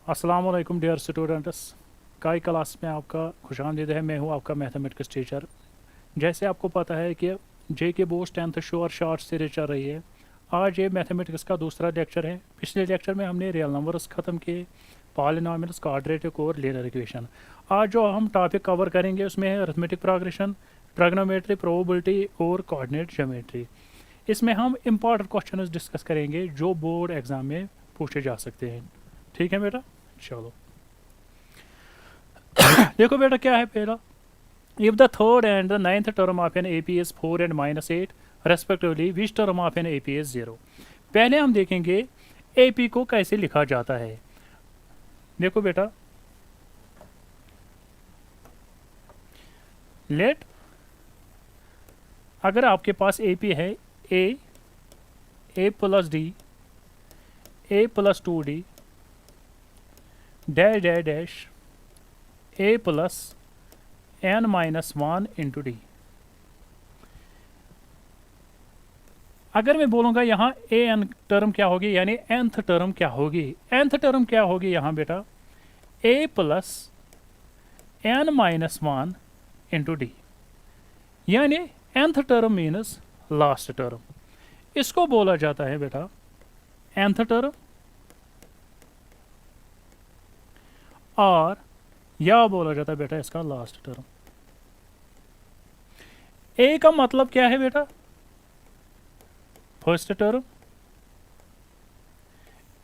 अस्सलामुअलैकुम dear students. कई class में आपका खुशामदीद है। मैं हूं आपका मैथमेटिक्स टीचर। जैसे आपको पता है कि जे के Bose 10th sure short series चल रही है। आज ये मैथमेटिक्स का दूसरा लेक्चर है। पिछले लेक्चर में हमने रियल नंबर्स ख़त्म किए, पॉलिनॉमियल्स, क्वाड्रेटिक और लीनियर इक्वेशन। आज जो हम टॉपिक कवर करेंगे उसमें है अरिथमेटिक प्रोग्रेशन, ट्रिग्नोमेट्री, प्रोबेबिलिटी और कोऑर्डिनेट ज्योमेट्री। इसमें हम इंपॉर्टेंट क्वेश्चन डिस्कस करेंगे जो बोर्ड एग्जाम में पूछे जा सकते हैं। ठीक है बेटा, चलो देखो बेटा क्या है पहला। If the third and the ninth term of an AP is 4 and -8 respectively, which term of an AP is 0। पहले हम देखेंगे एपी को कैसे लिखा जाता है। देखो बेटा, लेट अगर आपके पास एपी है A plus D, A plus 2d, dash dash dash A plus n-1 into D. अगर मैं बोलूँगा यहाँ ए एन टर्म क्या होगी, यानी nth टर्म क्या होगी। nth टर्म क्या होगी यहाँ बेटा, ए प्लस n-1 इंटू डी, यानी nth term means last term. इसको बोला जाता है बेटा nth टर्म, और या बोला जाता है बेटा इसका लास्ट टर्म। ए का मतलब क्या है बेटा, फर्स्ट टर्म।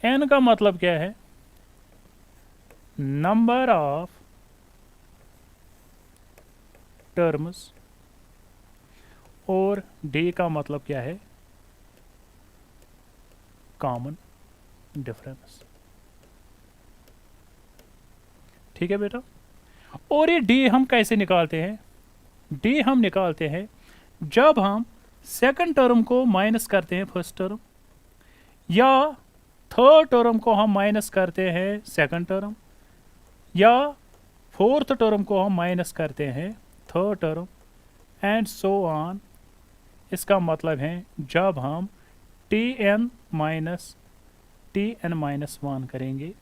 एन का मतलब क्या है, नंबर ऑफ टर्म्स। और डी का मतलब क्या है, कॉमन डिफरेंस। ठीक है बेटा। और ये डी हम कैसे निकालते हैं, डी हम निकालते हैं जब हम सेकंड टर्म को माइनस करते हैं फर्स्ट टर्म, या थर्ड टर्म को हम माइनस करते हैं सेकंड टर्म, या फोर्थ टर्म को हम माइनस करते हैं third term, and so on. इसका मतलब है जब हम tn माइनस 1 करेंगे,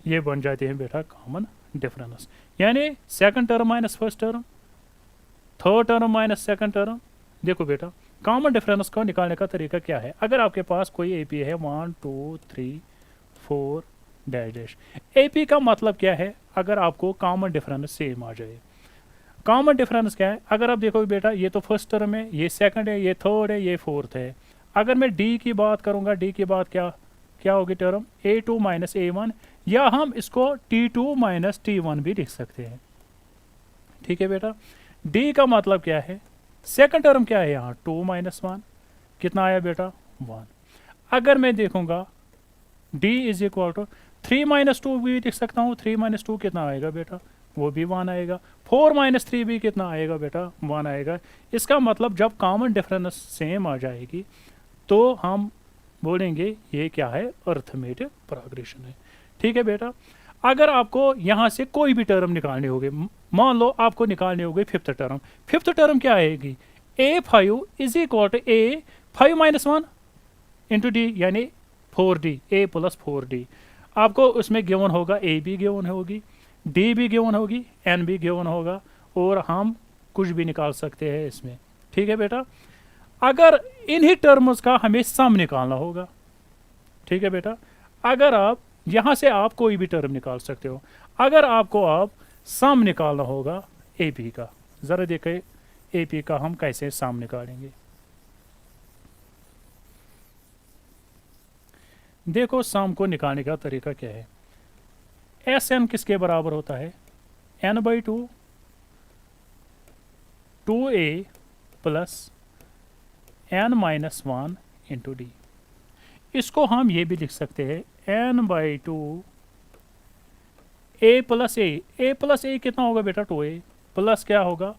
ये बन जाते हैं बेटा कॉमन डिफरेंस। यानी second term minus first term, third term minus second term. देखो बेटा, कॉमन डिफरेंस को निकालने का तरीका क्या है। अगर आपके पास कोई एपी है 1 2 3 4 डैश डैश, एपी का मतलब क्या है, अगर आपको कॉमन डिफरेंस सेम आ जाए। कॉमन डिफरेंस क्या है, अगर आप देखो बेटा ये तो फर्स्ट टर्म है, ये सेकंड है, ये थर्ड है, ये फोर्थ है। अगर मैं डी की बात करूंगा, डी की बात क्या क्या होगी टर्म, a2 माइनस a1, या हम इसको t2 माइनस t1 भी लिख सकते हैं। ठीक है बेटा। डी का मतलब क्या है, सेकंड टर्म क्या है यहाँ 2 माइनस 1, कितना आया बेटा 1। अगर मैं देखूंगा d is equal to 3 minus 2 भी लिख सकता हूँ। 3 माइनस 2 कितना आएगा बेटा, वो भी 1 आएगा। 4 माइनस 3 भी कितना आएगा बेटा, 1 आएगा। इसका मतलब जब कॉमन डिफरेंस सेम आ जाएगी तो हम बोलेंगे ये क्या है, अरिथमेटिक प्रोग्रेशन है। ठीक है बेटा। अगर आपको यहाँ से कोई भी टर्म निकालने होंगे, मान लो आपको निकालने होंगे फिफ्थ टर्म। फिफ्थ टर्म क्या आएगी, a5 is equal to a5 minus 1 into D, यानी 4d, a प्लस 4d। आपको उसमें गिवन होगा, a भी गिवन होगी, d भी गिवन होगी, n भी गिवन होगा, और हम कुछ भी निकाल सकते हैं इसमें। ठीक है बेटा। अगर इन्हीं टर्म्स का हमें सम निकालना होगा। ठीक है बेटा। अगर आप यहाँ से आप कोई भी टर्म निकाल सकते हो। अगर आपको आप सम निकालना होगा एपी का, ज़रा देखें एपी का हम कैसे सम निकालेंगे। देखो सम को निकालने का तरीका क्या है। एस एन किसके बराबर होता है, n/2 2a plus n-1 into D. इसको हम ये भी लिख सकते हैं n/2 a प्लस ए कितना होगा बेटा 2a, प्लस क्या होगा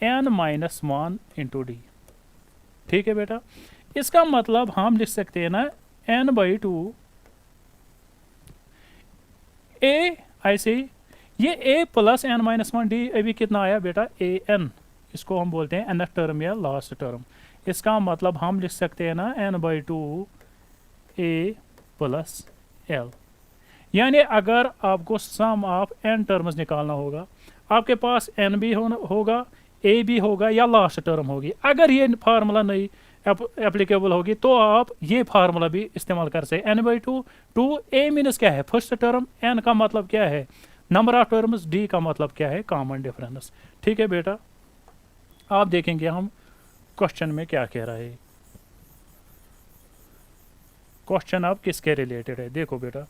n-1 इंटू डी। ठीक है बेटा। इसका मतलब हम लिख सकते हैं ना n/2 a, ऐसे ही ये a प्लस n-1 डी, अभी कितना आया बेटा an। इसको हम बोलते हैं nth टर्म या लास्ट टर्म। इसका मतलब हम लिख सकते हैं ना n/2 a प्लस l। यानी अगर आपको सम ऑफ n टर्म्स निकालना होगा, आपके पास n भी होगा, a भी होगा या लास्ट टर्म होगी। अगर ये फार्मूला नहीं एप्लीकेबल होगी तो आप ये फार्मूला भी इस्तेमाल कर सकते। n/2 2a मीनस क्या है फर्स्ट टर्म, n का मतलब क्या है नंबर ऑफ टर्म्स, d का मतलब क्या है कॉमन डिफरेंस। ठीक है बेटा, आप देखेंगे हम क्वेश्चन में क्या कह रहा है। क्वेश्चन अब किसके रिलेटेड है, देखो बेटा,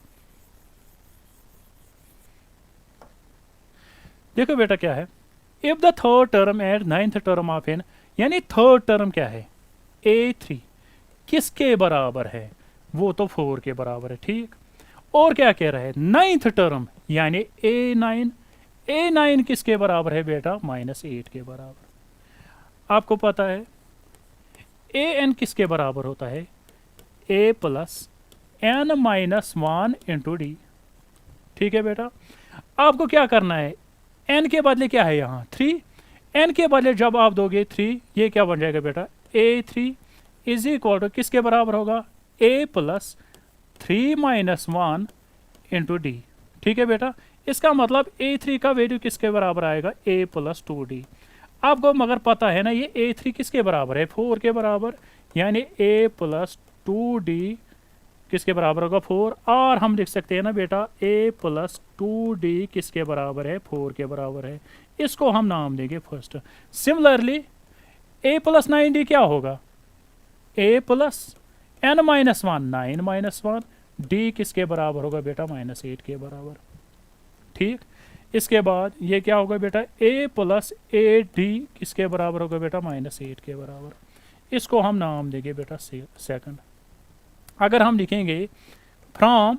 देखो बेटा क्या है, if the third term and ninth term of n, यानी थर्ड टर्म क्या है a3 किसके बराबर है, वो तो 4 के बराबर है। ठीक, और क्या कह रहा है नाइन्थ टर्म यानी a9 किसके बराबर है बेटा -8 के बराबर। आपको पता है an किसके बराबर होता है a plus n minus 1 into D. ठीक है बेटा, आपको क्या करना है, n के बदले क्या है यहाँ 3, n के बदले जब आप दोगे 3, ये क्या बन जाएगा बेटा a3 इज इक्वल टू किसके बराबर होगा a plus 3 minus 1 into D. ठीक है बेटा, इसका मतलब a3 का वैल्यू किसके बराबर आएगा a प्लस 2d। आपको मगर पता है ना ये a3 किसके बराबर है 4 के बराबर, यानी a प्लस 2d किसके बराबर होगा 4, और हम लिख सकते हैं ना बेटा a प्लस 2d किसके बराबर है 4 के बराबर है। इसको हम नाम देंगे first. Similarly a plus 9d क्या होगा a plus n minus 1 9 minus 1, d किसके बराबर होगा बेटा -8 के बराबर। ठीक, इसके बाद ये क्या होगा बेटा a प्लस 8d किसके बराबर होगा बेटा -8 के बराबर। इसको हम नाम देंगे बेटा सेकंड। अगर हम लिखेंगे फ्रॉम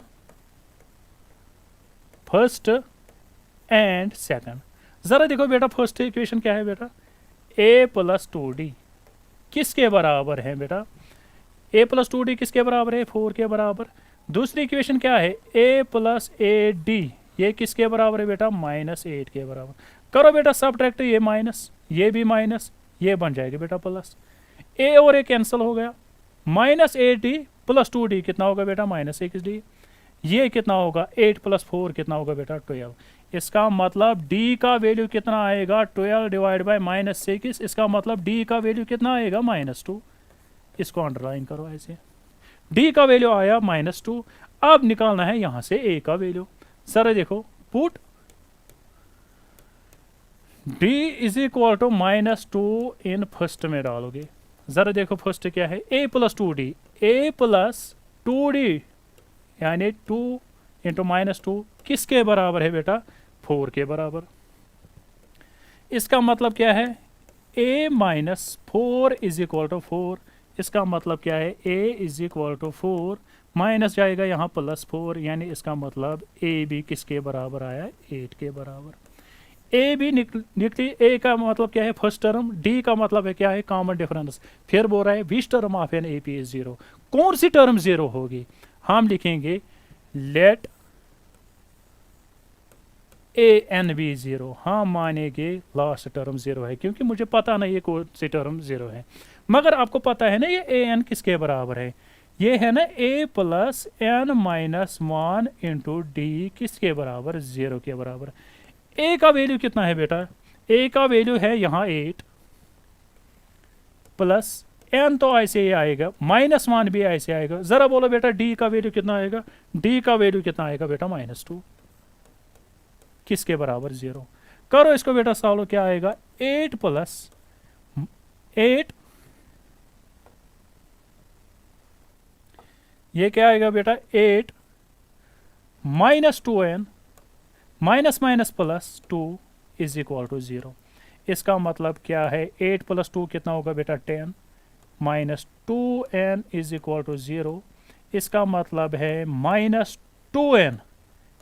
फर्स्ट एंड सेकंड, ज़रा देखो बेटा फर्स्ट इक्वेशन क्या है बेटा a प्लस 2d किसके बराबर है बेटा a प्लस 2d किसके बराबर है 4 के बराबर। दूसरी इक्वेशन क्या है a प्लस 8d ये किसके बराबर है बेटा -8 के बराबर। करो बेटा सब्ट्रैक्ट, ये माइनस ये भी माइनस, ये बन जाएगा बेटा प्लस, a और a कैंसिल हो गया, -8d प्लस 2d कितना होगा बेटा -6d, ये कितना होगा 8 प्लस 4 कितना होगा बेटा 12। इसका मतलब d का वैल्यू कितना आएगा 12 डिवाइड बाय -6, इसका मतलब d का वैल्यू कितना आएगा -2। इसको अंडरलाइन करो ऐसे, d का वैल्यू आया -2। अब निकालना है यहां से a का वैल्यू। सर देखो put d is equal to -2 in first में डालोगे। जरा देखो फर्स्ट क्या है a plus 2d, a plus 2d यानी 2 इंटू -2 किसके बराबर है बेटा 4 के बराबर। इसका मतलब क्या है a minus 4 is equal to 4, इसका मतलब क्या है a is equal to 4 minus जाएगा यहाँ +4, यानी इसका मतलब a भी किसके बराबर आया 8 के बराबर। a भी निकली, a का मतलब क्या है फर्स्ट टर्म, d का मतलब है क्या है कॉमन डिफरेंस। फिर बोल रहा है which term of an AP is 0, कौन सी टर्म 0 होगी। हम लिखेंगे लेट an भी 0, हम मानेंगे लास्ट टर्म 0 है, क्योंकि मुझे पता नहीं है कौन सी टर्म 0 है, मगर आपको पता है ना ये an किसके बराबर है, ये है ना a plus n minus 1 into D किसके बराबर 0 के बराबर। a का वैल्यू कितना है बेटा, a का वैल्यू है यहाँ 8 प्लस n तो ऐसे ही आएगा, -1 भी ऐसे आएगा। जरा बोलो बेटा d का वैल्यू कितना आएगा, d का वैल्यू कितना आएगा बेटा -2 किसके बराबर 0। करो इसको बेटा सॉल्व, क्या आएगा 8 प्लस 8, ये क्या आएगा बेटा 8 minus 2n minus minus plus 2 is equal to 0। इसका मतलब क्या है 8 प्लस 2 कितना होगा बेटा 10 minus 2n is equal to 0। इसका मतलब है -2n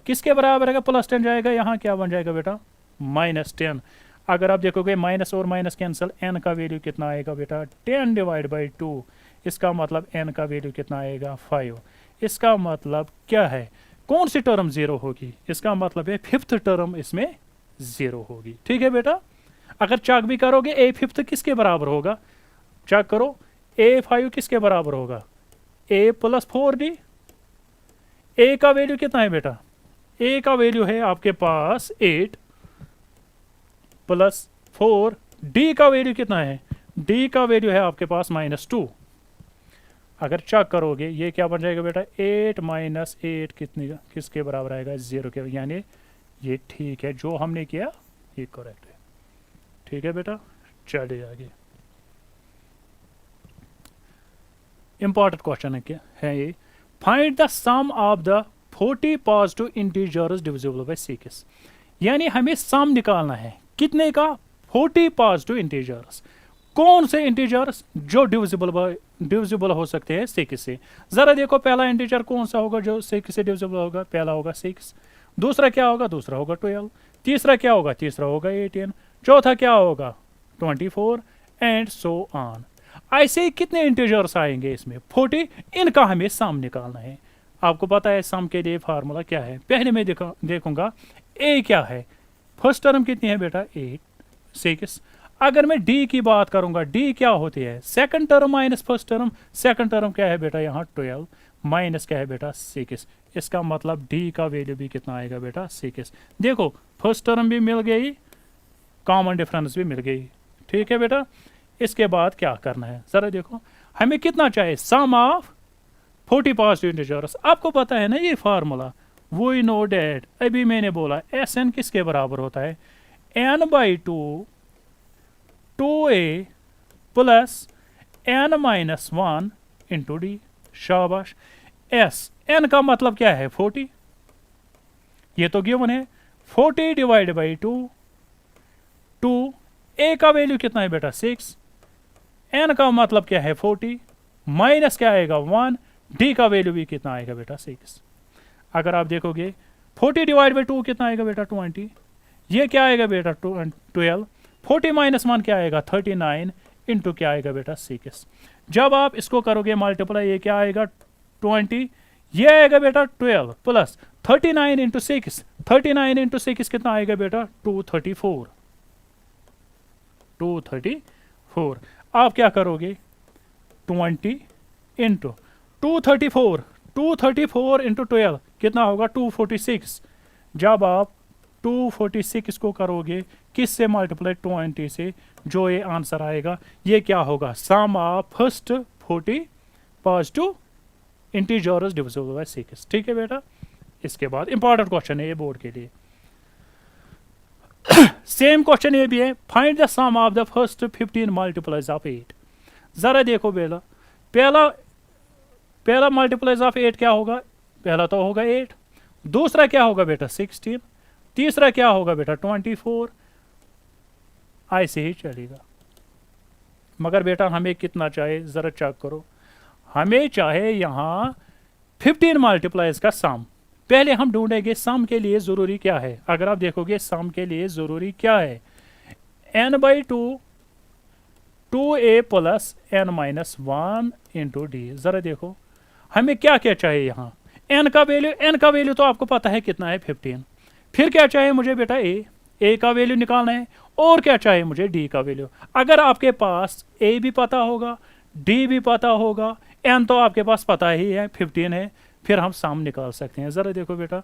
किसके बराबर है, +10 जाएगा, यहाँ क्या बन जाएगा बेटा -10। अगर आप देखोगे माइनस और माइनस कैंसिल, n का वैल्यू कितना आएगा बेटा 10 डिवाइड बाई 2, इसका मतलब n का वैल्यू कितना आएगा 5। इसका मतलब क्या है कौन सी टर्म 0 होगी, इसका मतलब है 5th टर्म इसमें 0 होगी। ठीक है बेटा, अगर चेक भी करोगे a5 किसके बराबर होगा, चेक करो a5 किसके बराबर होगा a प्लस 4d, a का वैल्यू कितना है बेटा ए का वैल्यू है आपके पास 8 प्लस 4, डी का वैल्यू कितना है, डी का वैल्यू है आपके पास -2। अगर चेक करोगे ये क्या बन जाएगा बेटा, 8 - 8 कितने किसके बराबर आएगा, 0 के, यानी ये ठीक है, जो हमने किया ये करेक्ट है। ठीक है बेटा, चलिए आगे। इंपॉर्टेंट क्वेश्चन है क्या है ये, find the sum of the 40 positive integers divisible by 6। यानी हमें सम निकालना है कितने का, 40 पॉजिटिव इंटीजर्स। कौन से इंटीजर्स जो डिविजिबल हो सकते हैं 6 से। जरा देखो पहला इंटीजर कौन सा होगा जो 6 से डिविजिबल होगा, पहला होगा 6, दूसरा क्या होगा, दूसरा होगा 12, तीसरा क्या होगा, तीसरा होगा 18, चौथा क्या होगा 24 एंड सो ऑन। ऐसे ही कितने इंटीजर्स आएंगे इसमें 40, इनका हमें सम निकालना है। आपको पता है सम के लिए फार्मूला क्या है, पहले मैं देखूंगा ए क्या है, फर्स्ट टर्म कितनी है बेटा 8 6। अगर मैं डी की बात करूंगा, डी क्या होती है, second term minus first term, second term क्या है बेटा यहाँ 12 माइनस क्या है बेटा 6। इसका मतलब डी का वैल्यू भी कितना आएगा बेटा 6। देखो फर्स्ट टर्म भी मिल गई, कॉमन डिफरेंस भी मिल गई। ठीक है बेटा, इसके बाद क्या करना है जरा देखो, हमें कितना चाहिए, सम ऑफ 40 पॉजिटिव इंटीजर्स। आपको पता है ना ये फार्मूला, वी नो डैट, अभी मैंने बोला एस एन किसके बराबर होता है, n/2 2a plus n-1 into D. शाबाश, एस एन का मतलब क्या है 40, ये तो गिवन है, 40 डिवाइड बाई 2 ए का वैल्यू कितना है बेटा 6, एन का मतलब क्या है 40 माइनस क्या आएगा 1, डी का वैल्यू भी कितना आएगा बेटा 6। अगर आप देखोगे 40 डिवाइड बाई 2 कितना आएगा बेटा 20, ये क्या आएगा बेटा 12, 40 माइनस 1 क्या आएगा 39 इंटू क्या आएगा बेटा 6। जब आप इसको करोगे मल्टीप्लाई, ये क्या आएगा 20, ये आएगा बेटा 12 प्लस 39 इंटू 6, 39 इंटू 6 कितना आएगा बेटा 234। आप क्या करोगे 20 इंटू 234 इंटू 12 कितना होगा 246। जब आप 246 को करोगे किस से मल्टीप्लाई 20 से, जो ये आंसर आएगा ये क्या होगा, sum of first 40 positive integers divisible by 6। ठीक है बेटा, इसके बाद इंपॉर्टेंट क्वेश्चन है ये बोर्ड के लिए। सेम क्वेश्चन ये भी है, find the sum of the first 15 multiples of 8। जरा देखो बेटा, पहला मल्टीप्लाइज ऑफ 8 क्या होगा, पहला तो होगा 8, दूसरा क्या होगा बेटा 16, तीसरा क्या होगा बेटा 24, ऐसे ही चलेगा। मगर बेटा हमें कितना चाहिए जरा चेक करो, हमें चाहे यहाँ 15 मल्टीप्लाइज का सम। पहले हम ढूंढेंगे सम के लिए ज़रूरी क्या है। अगर आप देखोगे सम के लिए ज़रूरी क्या है, n/2 2a plus n-1 into D. ज़रा देखो हमें क्या क्या चाहिए यहाँ, n का वैल्यू तो आपको पता है कितना है 15। फिर क्या चाहिए मुझे बेटा a का वैल्यू निकालना है, और क्या चाहिए मुझे d का वैल्यू। अगर आपके पास a भी पता होगा, d भी पता होगा, n तो आपके पास पता ही है 15 है, फिर हम सम निकाल सकते हैं। ज़रा देखो बेटा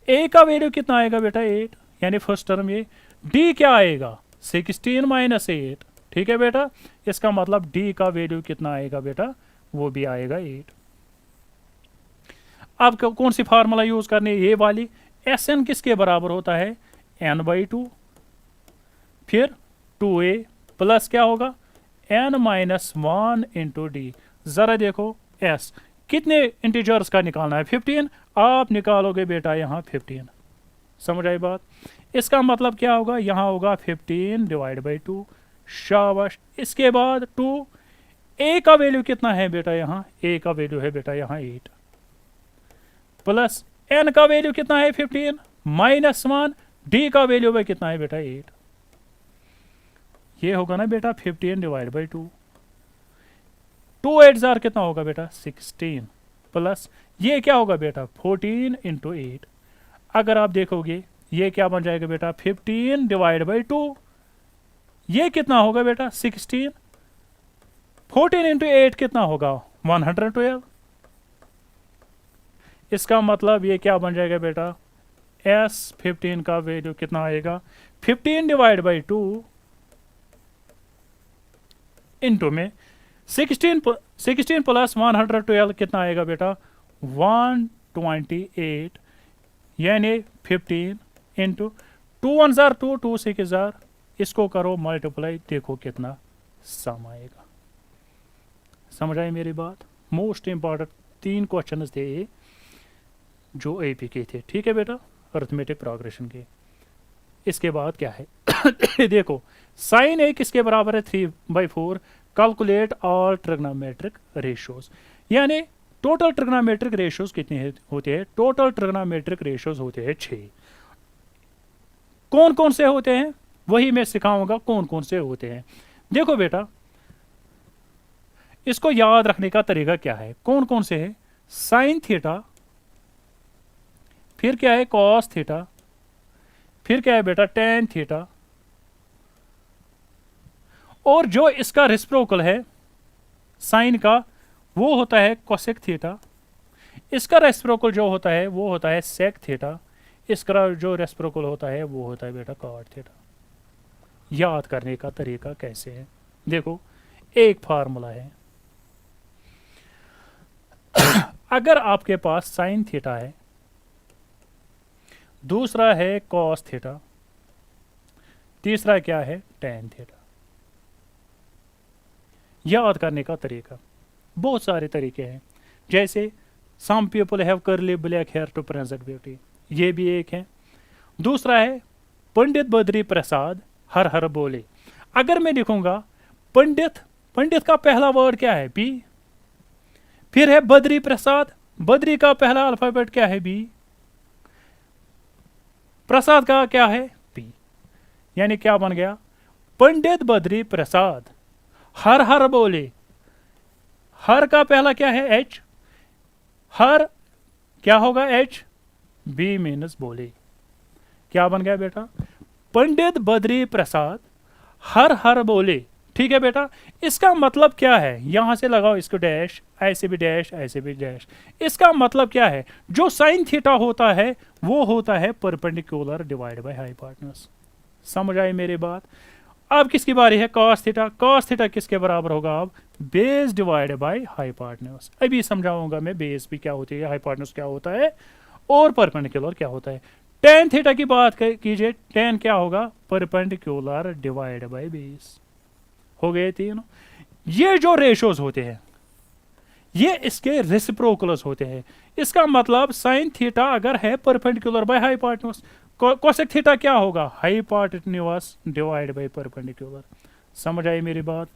a का वैल्यू कितना आएगा बेटा 8, यानी फर्स्ट टर्म ये, d क्या आएगा 16 माइनस 8। ठीक है बेटा, इसका मतलब d का वैल्यू कितना आएगा बेटा, वो भी आएगा 8। अब कौन सी फार्मूला यूज करनी है, ये वाली, एस एन किसके बराबर होता है n/2 फिर 2a प्लस क्या होगा n-1 इंटू डी। ज़रा देखो s कितने इंटीजर्स का निकालना है 15, आप निकालोगे बेटा यहाँ 15। समझ आई बात, इसका मतलब क्या होगा, यहाँ होगा 15 डिवाइड बाई 2। शाबाश, इसके बाद 2, a का वैल्यू कितना है बेटा, यहाँ a का वैल्यू है बेटा यहाँ 8 प्लस n का वैल्यू कितना है 15 माइनस 1, d का वैल्यू भाई कितना है बेटा 8। ये होगा ना बेटा 15 डिवाइड बाई 2, 2 8 जार कितना होगा बेटा 16 प्लस ये क्या होगा बेटा 14 इंटू 8। अगर आप देखोगे ये क्या बन जाएगा बेटा 15 डिवाइड बाई 2, ये कितना होगा बेटा 16, 14 इंटू 8 कितना होगा 112। इसका मतलब ये क्या बन जाएगा बेटा S15 का वैल्यू कितना आएगा, 15 डिवाइड बाई 2 इंटू में 16 प्लस 112 कितना आएगा बेटा, 128, यानी 15 इंटू 2 1 जार 2 2 6 जार, इसको करो मल्टीप्लाई, देखो कितना सम आएगा। समझ आई मेरी बात। मोस्ट इंपॉर्टेंट 3 क्वेश्चन थे जो एपी के थे, ठीक है बेटा, अर्थमेटिक प्रोग्रेशन के। इसके बाद क्या है देखो साइन ए किसके बराबर है, 3/4, कैलकुलेट ऑल ट्रिग्नोमेट्रिक रेशियोज, यानी टोटल ट्रिग्नोमेट्रिक रेशियोज कितने होते हैं, टोटल ट्रिग्नोमेट्रिक रेशियोज होते हैं 6। कौन कौन से होते हैं वही मैं सिखाऊंगा कौन कौन से होते हैं। देखो बेटा इसको याद रखने का तरीका क्या है, कौन कौन से है, साइन थीटा, फिर क्या है कॉस थीटा, फिर क्या है बेटा टेन थीटा, और जो इसका रेसिप्रोकल है साइन का वो होता है कोसेक थीटा, इसका रेसिप्रोकल जो होता है वो होता है सेक थीटा, इसका जो रेसिप्रोकल होता है वो होता है बेटा कॉट थीटा। याद करने का तरीका कैसे है, देखो एक फार्मूला है, अगर आपके पास साइन थीटा है, दूसरा है कॉस थीटा, तीसरा क्या है टेन थीटा। याद करने का तरीका बहुत सारे तरीके हैं, जैसे some people have curly black hair to present beauty, ये भी एक है। दूसरा है पंडित बद्री प्रसाद हर हर बोले, अगर मैं लिखूंगा पंडित, पंडित का पहला वर्ड क्या है बी, फिर है बद्री प्रसाद, बद्री का पहला अल्फाबेट क्या है बी, प्रसाद का क्या है पी, यानी क्या बन गया पंडित बद्री प्रसाद हर हर बोले, हर का पहला क्या है एच, हर क्या होगा एच, बी मीनस बोले, क्या बन गया बेटा पंडित बद्री प्रसाद हर हर बोले। ठीक है बेटा, इसका मतलब क्या है, यहां से लगाओ इसको डैश, ऐसे भी डैश, ऐसे भी डैश। इसका मतलब क्या है, जो साइन थीटा होता है वो होता है परपेंडिकुलर डिवाइड बाय हाइपोटेन्यूज। समझ आई मेरी बात। अब किसकी बारी है, कॉस थीटा। कॉस थीटा किसके बराबर होगा, अब बेस डिवाइड बाय हाइपोटेन्यूज। अभी समझाऊंगा मैं बेस भी क्या होती है, हाइपोटेन्यूज क्या होता है और परपेंडिकुलर क्या होता है। टेन थीटा की बात कीजिए, टेन क्या होगा परपेंडिकुलर डिवाइड बाय बेस। हो गए तीनों। ये जो रेशोज होते हैं ये इसके रेसिप्रोकल्स होते हैं। इसका मतलब साइन थीटा अगर है perpendicular by hypotenuse, cosec theta क्या होगा हाइपोटेन्यूज डिवाइड बाय परपेंडिकुलर। समझ आई मेरी बात।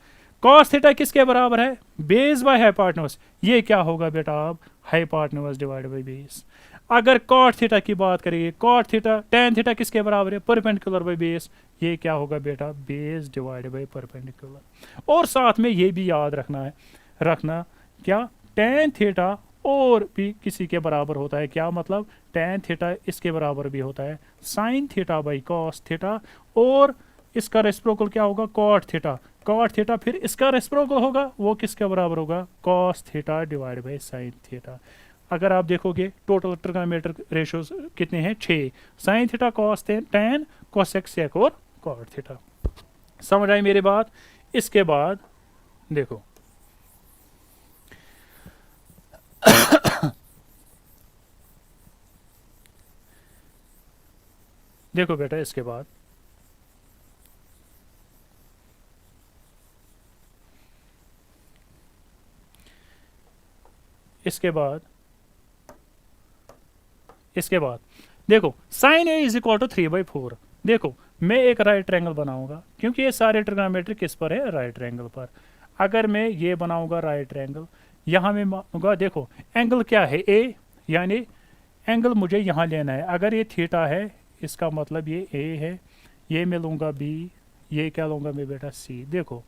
कॉस थीटा किसके बराबर है, बेस बाय हाइपोटेन्यूज, ये क्या होगा बेटा अब हाइपोटेन्यूज डिवाइड बाय बेस। अगर कॉट थीटा की बात करेंगे, कॉट थीटा टेन थीटा किसके बराबर है परपेंडिकुलर बाय बेस, ये क्या होगा बेटा बेस डिवाइड बाय परपेंडिकुलर। और साथ में ये भी याद रखना क्या टेन थीटा और भी किसी के बराबर होता है, क्या मतलब टेन थीटा इसके बराबर भी होता है sign theta by cos theta, और इसका रेसिप्रोकल क्या होगा कॉट थीटा। कॉट थीटा फिर इसका रेसिप्रोकल होगा वो किसके बराबर होगा cos theta divide by sin theta. अगर आप देखोगे टोटल ट्रिग्नोमेट्रिक रेशियोज कितने हैं 6, sin theta cos tan cosec sec और कॉट थीटा। समझ आई मेरी बात। इसके बाद देखो देखो बेटा इसके बाद इसके बाद देखो sin A is equal to 3/4। देखो मैं एक राइट ट्रायंगल बनाऊंगा, क्योंकि ये सारे ट्रिग्नोमेट्रिक किस पर है राइट ट्रायंगल पर। अगर मैं ये बनाऊंगा राइट ट्रायंगल, यहाँ मैं मानूंगा देखो एंगल क्या है ए, यानी एंगल मुझे यहाँ लेना है। अगर ये थीटा है इसका मतलब ये ए है, ये मैं लूँगा बी, ये क्या लूँगा मैं बेटा सी। देखो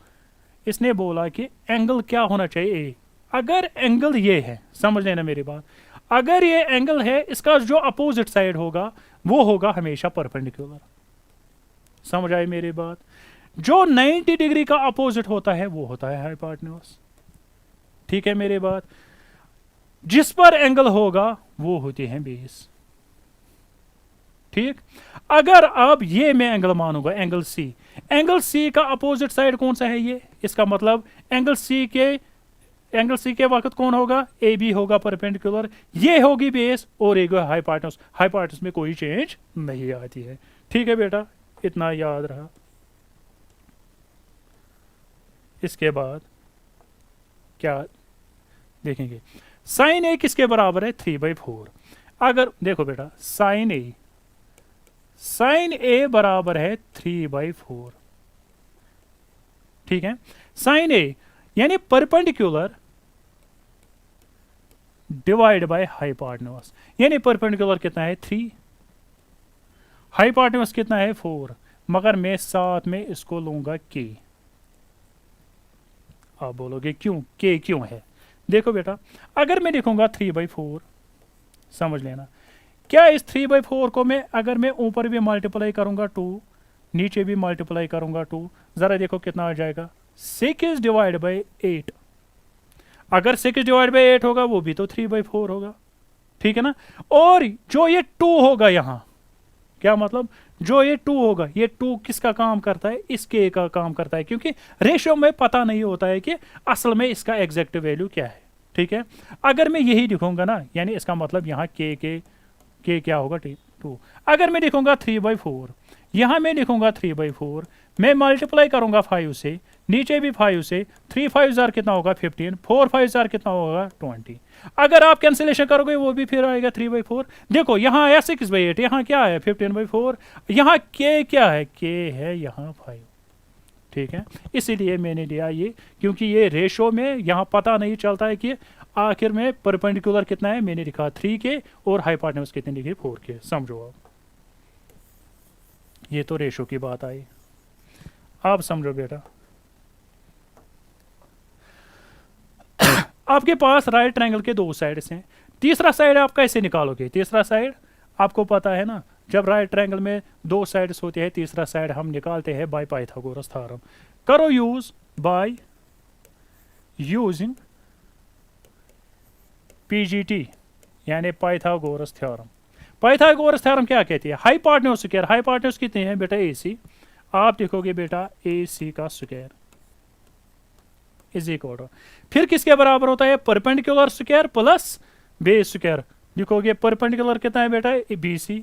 इसने बोला कि एंगल क्या होना चाहिए ए, अगर एंगल ये है, समझ लेना मेरी बात, अगर ये एंगल है इसका जो अपोजिट साइड होगा वो होगा हमेशा परपेंडिकुलर। समझ आई मेरी बात। जो 90 डिग्री का अपोजिट होता है वो होता है हाइपोटेन्यूज। ठीक है मेरी बात। जिस पर एंगल होगा वो होते हैं बेस। ठीक। अगर अब ये मैं एंगल मानूंगा, एंगल सी का अपोजिट साइड कौन सा है ये, इसका मतलब एंगल सी के वक्त कौन होगा, ए बी होगा परपेंडिकुलर, ये होगी बेस और एक हाइपोटेनस में कोई चेंज नहीं आती है। ठीक है बेटा, इतना याद रहा। इसके बाद क्या देखेंगे, साइन ए किसके बराबर है, 3/4। अगर देखो बेटा साइन ए बराबर है 3/4, ठीक है। साइन ए यानी परपेंडिकुलर डिवाइड बाय हाइपोटेन्यूज, यानी परपेंडिकुलर कितना है 3, हाइपोटेन्यूज कितना है 4, मगर मैं साथ में इसको लूंगा के। आप बोलोगे क्यों, के क्यों है। देखो बेटा अगर मैं लिखूंगा 3/4, समझ लेना, क्या इस 3/4 को मैं अगर मैं ऊपर भी मल्टीप्लाई करूंगा 2, नीचे भी मल्टीप्लाई करूंगा 2, जरा देखो कितना आ जाएगा 6 डिवाइड बाई 8। अगर 6 डिवाइड बाई 8 होगा वो भी तो 3/4 होगा, ठीक है ना। और जो ये 2 होगा यहाँ, क्या मतलब, जो ये 2 होगा, ये 2 किसका काम करता है, इसके का काम करता है, क्योंकि रेशियो में पता नहीं होता है कि असल में इसका एग्जैक्ट वैल्यू क्या है, ठीक है। अगर मैं यही लिखूंगा ना, यानी इसका मतलब यहाँ के क्या होगा 2। अगर मैं लिखूंगा 3/4, यहाँ मैं लिखूंगा 3/4, मैं मल्टीप्लाई करूंगा 5 से, नीचे भी 5 से, 3 5 जार कितना होगा 15, 4 5 जार कितना होगा 20। अगर आप कैंसिलेशन करोगे वो भी फिर आएगा 3/4। देखो यहाँ आया 6/8, यहाँ क्या है 15/4, यहाँ के क्या है, के है यहाँ 5, ठीक है। इसीलिए मैंने लिया ये, क्योंकि ये रेशो में यहाँ पता नहीं चलता है कि आखिर में परपेंडिकुलर कितना है, मैंने लिखा 3 के और हाइपोटेन्यूज कितने लिखे 4 के। समझो आप, ये तो रेशो की बात आई। आप समझो बेटा, आपके पास राइट ट्रायंगल के 2 साइड्स हैं, तीसरा साइड आप कैसे निकालोगे, तीसरा साइड आपको पता है ना, जब राइट ट्रायंगल में 2 साइड्स होते हैं तीसरा साइड हम निकालते हैं बाय पाइथागोरस थ्योरम। करो यूज बाय यूजिंग पीजीटी यानी पाइथागोरस थ्योरम। पाइथागोरस थ्योरम क्या कहती है, हाइपोटेन्यूज स्क्वायर, हाइपोटेन्यूज कितनी है बेटा AC, आप देखोगे बेटा AC का स्क्वायर इज इक्वल टू, फिर किसके बराबर होता है, perpendicular square plus base square. लिखोगे परपेंडिकुलर कितना है बेटा BC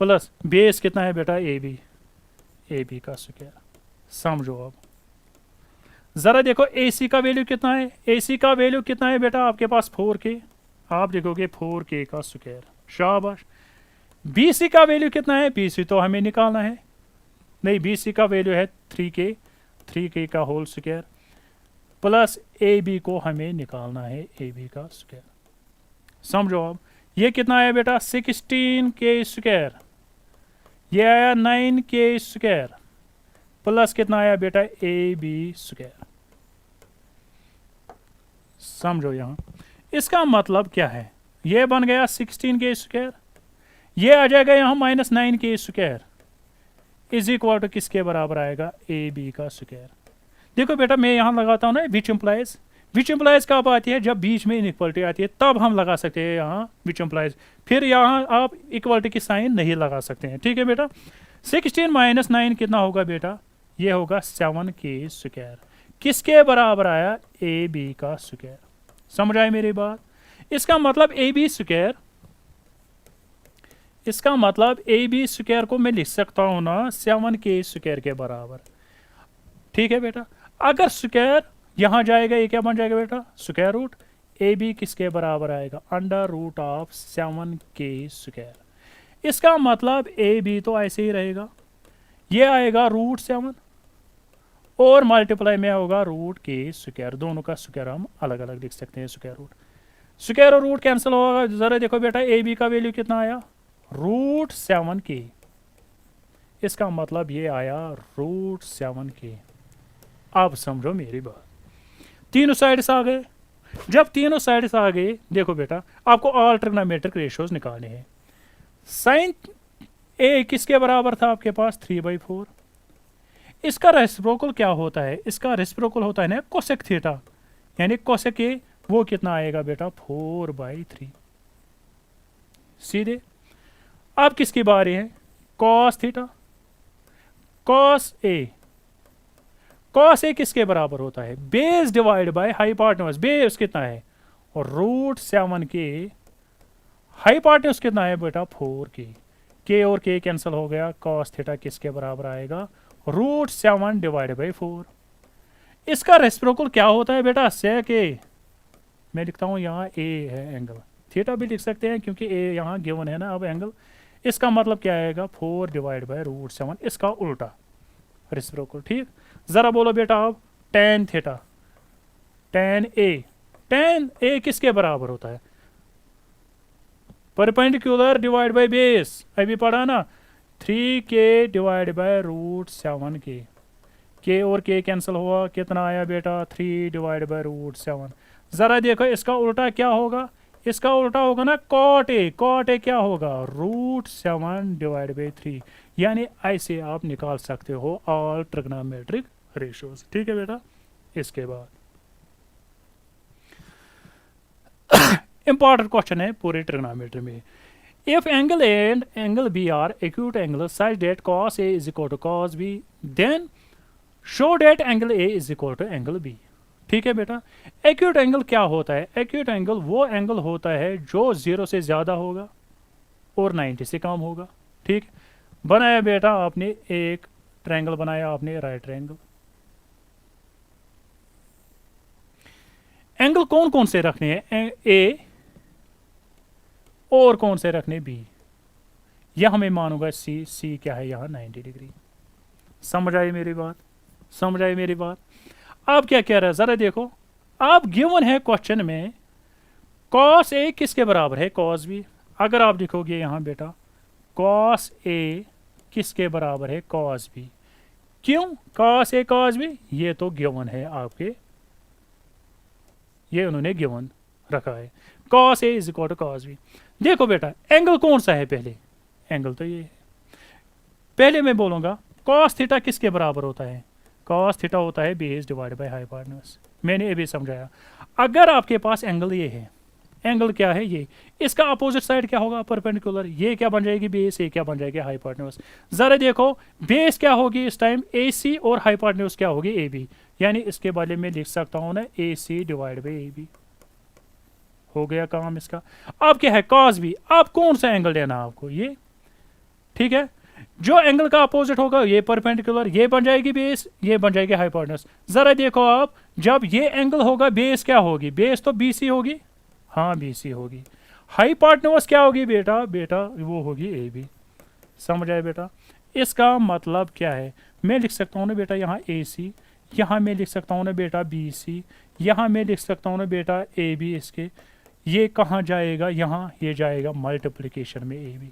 प्लस बेस कितना है बेटा AB का स्क्वायर। समझो अब जरा देखो AC का वैल्यू कितना है, AC का वैल्यू कितना है बेटा आपके पास 4K, आप देखोगे 4K का स्क्वायर, शाबाश। BC का वैल्यू कितना है, BC तो हमें निकालना है, नहीं BC का वैल्यू है 3K का होल स्क्वायर प्लस AB को हमें निकालना है AB का स्क्वायर। समझो अब ये कितना आया बेटा 16K स्क्वायर, ये आया 9K स्क्वायर प्लस कितना आया बेटा AB स्क्वायर। समझो यहाँ, इसका मतलब क्या है, ये बन गया 16K स्क्वायर, ये आ जाएगा यहाँ -9K square is equal to किसके बराबर आएगा AB का स्क्वायर। देखो बेटा मैं यहाँ लगाता हूँ ना विच इम्प्लाइज कब आती है, जब बीच में इनइक्वलिटी आती है तब हम लगा सकते हैं यहाँ विच इम्प्लाइज, फिर यहाँ आप इक्वलिटी की साइन नहीं लगा सकते हैं, ठीक है बेटा। 16 - 9 कितना होगा बेटा, ये होगा 7K स्क्वायर, किसके बराबर आया AB का स्क्वायर। समझ आए मेरी बात, इसका मतलब AB स्क्वायर, इसका मतलब AB स्क्वायर को मैं लिख सकता हूँ ना 7K स्क्वायर के बराबर, ठीक है बेटा। अगर स्क्वायर यहाँ जाएगा ये क्या बन जाएगा बेटा स्क्वायर रूट, AB किसके बराबर आएगा √of 7K स्क्वायर। इसका मतलब AB तो ऐसे ही रहेगा, ये आएगा √7 और मल्टीप्लाई में होगा √K स्क्वायर, दोनों का स्क्वायर हम अलग अलग लिख सकते हैं, स्क्वायर और रूट कैंसिल होगा। जरा देखो बेटा AB का वैल्यू कितना आया √7K, इसका मतलब ये आया √7K। अब समझो मेरी बात, तीनों साइड्स आ गए, जब तीनों साइड्स आ गए देखो बेटा आपको ऑल ट्रिग्नोमेट्रिक रेशियोज निकालने हैं। साइन A किसके बराबर था आपके पास 3/4, इसका रेसिप्रोकल क्या होता है, इसका रेसिप्रोकल होता है ना कोसेक थीटा, यानी कोसेक A वो कितना आएगा बेटा 4/3। सीधे। अब किसकी बारी है? Cos theta. कॉस ए किसके बराबर होता है? Base divide by hypotenuse. Base कितना है? और √7 के हाइपोटेन्यूज कितना है बेटा? 4 के और के कैंसिल हो गया। कॉस थीटा किसके बराबर आएगा? √7 डिवाइड बाई 4। इसका रेसिप्रोकल क्या होता है बेटा? सेक ए। मैं लिखता हूँ यहाँ ए है एंगल, थीटा भी लिख सकते हैं क्योंकि ए यहाँ गिवन है ना अब एंगल। इसका मतलब क्या आएगा? 4 डिवाइड बाई √7, इसका उल्टा रेसिप्रोकल। ठीक, जरा बोलो बेटा अब tan थीटा। tan ए किसके बराबर होता है? परपेंडिकुलर डिवाइड बाय बेस, अभी पढ़ा ना, 3k डिवाइड बाय √7 के और के कैंसिल हुआ, कितना आया बेटा? 3 डिवाइड बाय √7। जरा देखो इसका उल्टा क्या होगा? इसका उल्टा होगा ना कॉट ए क्या होगा? √7 डिवाइड बाई 3। यानी ऐसे आप निकाल सकते हो ऑल ट्रिग्नोमेट्रिक रेशियोज। ठीक है बेटा। इसके बाद इंपॉर्टेंट क्वेश्चन है पूरे ट्रिग्नोमेट्री में। If angle A and angle B are acute angle such that cos A is equal to cos B, then show that angle A is equal to angle B। ठीक है बेटा। Acute angle क्या होता है? Acute angle वो angle होता है जो 0 से ज़्यादा होगा और 90 से कम होगा। ठीक, बनाया बेटा आपने एक ट्रायंगल, बनाया आपने राइट ट्रायंगल। एंगल कौन कौन से रखने हैं? ए और कौन से रखने? बी। यह मैं मानूंगा सी क्या है यहाँ? 90 डिग्री। समझ आई मेरी बात? समझ आई मेरी बात? अब क्या कह रहा है जरा देखो। आप गिवन है क्वेश्चन में cos A किसके बराबर है? cos B। अगर आप देखोगे यहाँ बेटा cos A किसके बराबर है? cos B। क्यों cos A cos B? ये तो गिवन है आपके, ये उन्होंने गिवन रखा है। cos A is equal to cos B। देखो बेटा एंगल कौन सा है? पहले एंगल तो ये है। पहले मैं बोलूंगा cos थीटा किसके बराबर होता है? cos थीटा होता है बेस डिवाइड बाय हाइपोटेन्यूज। मैंने ये भी समझाया। अगर आपके पास एंगल ये है, एंगल क्या है? ये, इसका अपोजिट साइड क्या होगा? परपेंडिकुलर। ये क्या बन जाएगी? बेस। ये क्या बन जाएगी? हाइपोटेन्यूज। जरा देखो बेस क्या होगी इस टाइम? AC और हाइपोटेन्यूज क्या होगी? AB। यानी इसके बारे में लिख सकता हूं ना AC डिवाइड बाई AB। हो गया काम इसका। अब क्या है? cos B। अब कौन सा एंगल लेना आपको? ये। ठीक है, जो एंगल का अपोजिट होगा ये परपेंडिकुलर, ये बन जाएगी बेस, ये बन जाएगी हाइपोटेन्यूज। जरा देखो आप, जब ये एंगल होगा बेस क्या होगी? बेस तो BC होगी। हाँ BC होगी। हाइपोटेन्यूज क्या होगी बेटा? वो होगी AB। समझ आए बेटा? इसका मतलब क्या है? मैं लिख सकता हूँ ना बेटा यहाँ AC, यहाँ मैं लिख सकता हूँ ना बेटा BC, यहाँ मैं लिख सकता हूँ ना बेटा AB। इसके ये कहाँ जाएगा? यहाँ ये जाएगा मल्टीप्लिकेशन में AB।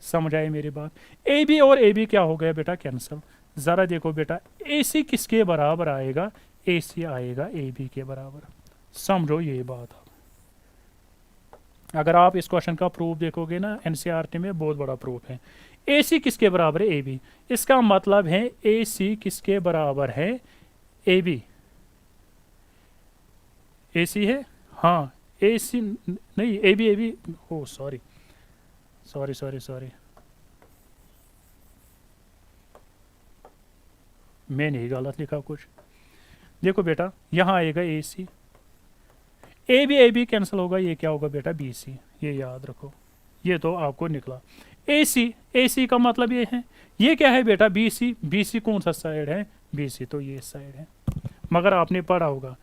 समझ आए मेरी बात? AB और AB क्या हो गया बेटा? कैंसिल। ज़रा देखो बेटा AC किसके बराबर आएगा? AC आएगा AB के बराबर। समझो ये बात। अगर आप इस क्वेश्चन का प्रूफ देखोगे ना NCERT में, बहुत बड़ा प्रूफ है। AC किसके बराबर है? AB। इसका मतलब है AC किसके बराबर है? AB। AC है, हाँ AC नहीं, AB। ओ सॉरी, मैंने ही गलत लिखा कुछ। देखो बेटा यहाँ आएगा AC, AB कैंसिल होगा, ये क्या होगा बेटा? BC। ये याद रखो, ये तो आपको निकला। AC का मतलब ये है, ये क्या है बेटा? BC कौन सा साइड है? BC तो ये साइड है। मगर आपने पढ़ा होगा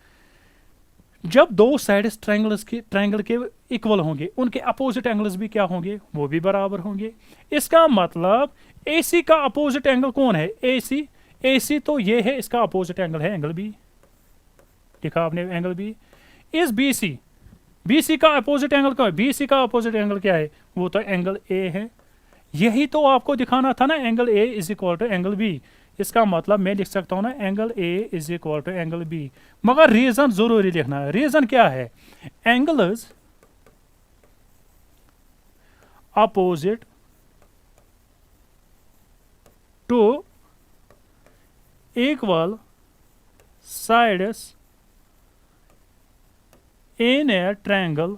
जब दो साइड्स ट्रायंगल के इक्वल होंगे, उनके अपोजिट एंगल्स भी क्या होंगे? वो भी बराबर होंगे। इसका मतलब AC का अपोजिट एंगल कौन है? AC तो ये है, इसका अपोजिट एंगल है एंगल B। लिखा आपने एंगल B। इस BC का अपोजिट एंगल क्या है? BC का अपोजिट एंगल क्या है? वो तो एंगल A है। यही तो आपको दिखाना था ना, angle A is equal to angle B। इसका मतलब मैं लिख सकता हूं ना angle A is equal to angle B। मगर रीजन जरूरी लिखना है। रीजन क्या है? Angles opposite to equal sides in a triangle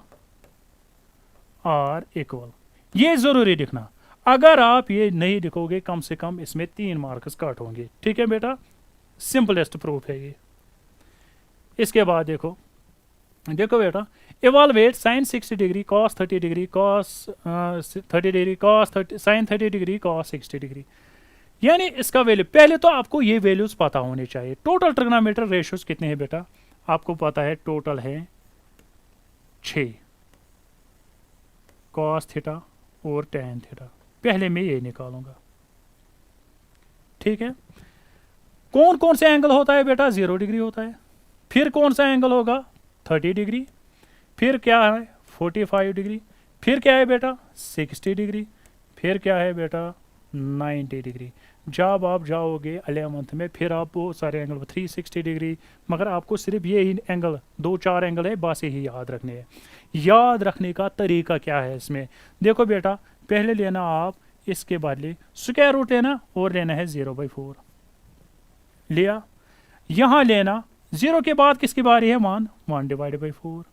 are equal, ये ज़रूरी लिखना। अगर आप ये नहीं लिखोगे कम से कम इसमें 3 मार्क्स काट होंगे। ठीक है बेटा, सिंपलेस्ट प्रूफ है ये। इसके बाद देखो, देखो बेटा, evaluate sin 60 degree cos 30 degree cos 30 degree cos 30 sin 30 degree cos 60 degree. यानी इसका वैल्यू, पहले तो आपको ये वैल्यूज पता होने चाहिए। टोटल ट्रिग्नोमेट्री रेशियोज कितने हैं बेटा, आपको पता है टोटल है 6, कॉस थीटा और टैन थीटा। पहले मैं ये निकालूंगा। ठीक है, कौन कौन से एंगल होता है बेटा, 0 डिग्री होता है। फिर कौन सा एंगल होगा, 30 डिग्री। फिर क्या है, 45 डिग्री। फिर क्या है बेटा, 60 डिग्री। फिर क्या है बेटा, 90 डिग्री। जब आप जाओगे 11th में फिर आप बहुत सारे एंगल 360 डिग्री, मगर आपको सिर्फ ये ही एंगल 2-4 एंगल है बस यही याद रखने हैं। याद रखने का तरीका क्या है इसमें, देखो बेटा, पहले लेना आप इसके बदले स्क्वायर रूट लेना और लेना है 0/4 लिया। यहाँ लेना 0 के बाद किसकी बारी है, 1 डिवाइड बाई 4।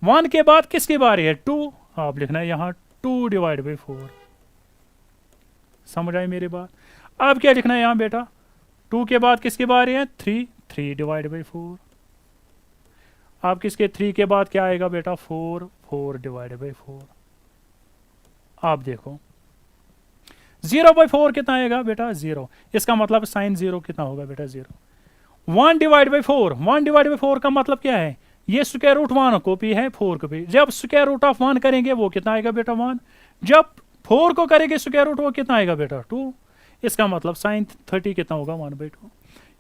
1 के बाद किसकी बारी है, 2, आप लिखना है यहाँ 2 डिवाइड बाई 4। समझ आई मेरी बात। अब क्या लिखना है यहाँ बेटा, 2 के बाद किसकी बारी है, 3 डिवाइड बाई 4। अब किसके 3 के बाद क्या आएगा बेटा, 4 डिवाइड बाई 4। आप देखो 0/4 कितना आएगा बेटा, 0। इसका मतलब साइन 0 कितना होगा बेटा, 0। 1 डिवाइड बाई 4, 1 डिवाइड बाई 4 का मतलब क्या है, ये स्क्वायर रूट 1 कॉपी है 4 कॉपी। जब स्क्वायर रूट ऑफ 1 करेंगे वो कितना आएगा बेटा, 1। जब 4 को करेंगे स्क्वायर रूट वो कितना आएगा बेटा, 2। इसका मतलब साइन 30 कितना होगा, 1/2।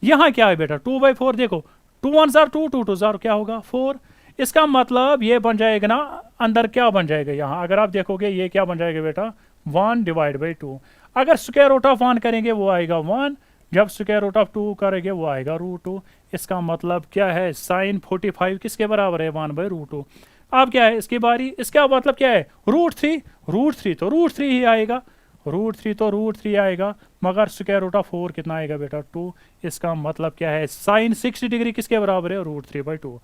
यहाँ क्या है बेटा, 2/4। देखो 2 1 जार 2, 2 2 जार क्या होगा, 4। इसका मतलब ये बन जाएगा ना, अंदर क्या बन जाएगा यहाँ, अगर आप देखोगे ये क्या बन जाएगा बेटा, 1 डिवाइड बाई 2। अगर स्क्वायर रूट ऑफ 1 करेंगे वो आएगा 1, जब स्क्वायर रूट ऑफ 2 करेंगे वो आएगा √2। इसका मतलब क्या है, साइन 45 किसके बराबर है, 1/√2। अब क्या है इसकी बारी, इसका मतलब क्या है, √3। √3 तो √3 ही आएगा, √3 तो √3 आएगा, मगर स्क्वायर रूट ऑफ 4 कितना आएगा बेटा, 2। इसका मतलब क्या है, साइन 60 डिग्री किसके बराबर है, √3/2।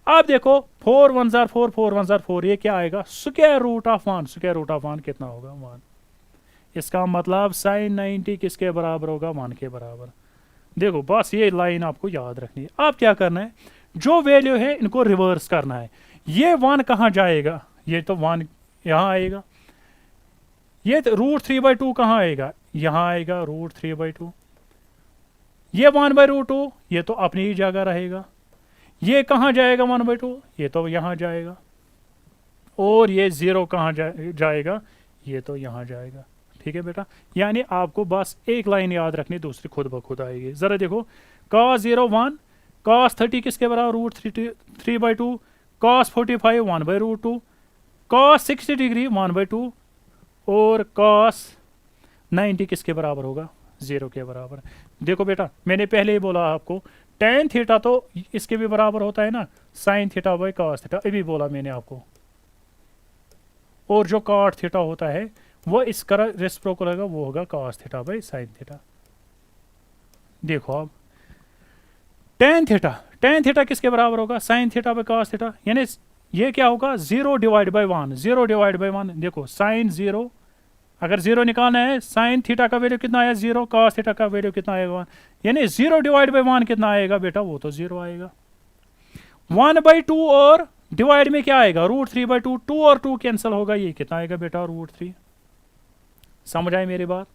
अब देखो 4 1 जार 4, 4 1 जार 4, ये क्या आएगा, square root of 1। Square root of 1 कितना होगा, 1। इसका मतलब साइन 90 किसके बराबर होगा, 1 के बराबर। देखो बस ये लाइन आपको याद रखनी है। अब क्या करना है, जो वैल्यू है इनको रिवर्स करना है। ये 1 कहाँ जाएगा, ये तो 1 यहाँ आएगा। ये √3/2 कहाँ आएगा, यहाँ आएगा √3/2। ये 1/√2 ये तो अपनी ही जगह रहेगा। ये कहाँ जाएगा 1/2, ये तो यहाँ जाएगा। और ये 0 कहाँ जाएगा, ये तो यहाँ जाएगा। ठीक है बेटा, यानी आपको बस एक लाइन याद रखनी, दूसरी खुद ब खुद आएगी। जरा देखो, cos 0 1, cos 30 किसके बराबर, √3/2, cos 45 1/√2, cos 60 डिग्री 1/2 और cos 90 किसके बराबर होगा, 0 के बराबर। देखो बेटा, मैंने पहले ही बोला आपको, tan थीटा तो इसके भी बराबर होता है ना, sign theta by cos theta, अभी बोला मैंने आपको। और जो cot थीटा होता है वो इसका रेसिप्रोकल होगा, वो होगा cos theta by sin theta. देखो अब tan थीटा किसके बराबर होगा, sign theta by cos theta. यानी ये क्या होगा, 0 डिवाइड बाई 1, 0 डिवाइड बाई 1। देखो साइन 0, अगर 0 निकालना है, साइन थीटा का वैल्यू कितना आया, 0, cos थीटा का वैल्यू कितना आएगा, 1। यानी 0 डिवाइड बाई 1 कितना आएगा बेटा, वो तो 0 आएगा। 1/2 और डिवाइड में क्या आएगा, √3/2, 2 और 2 कैंसिल होगा, ये कितना आएगा बेटा, √3। समझ आए मेरी बात।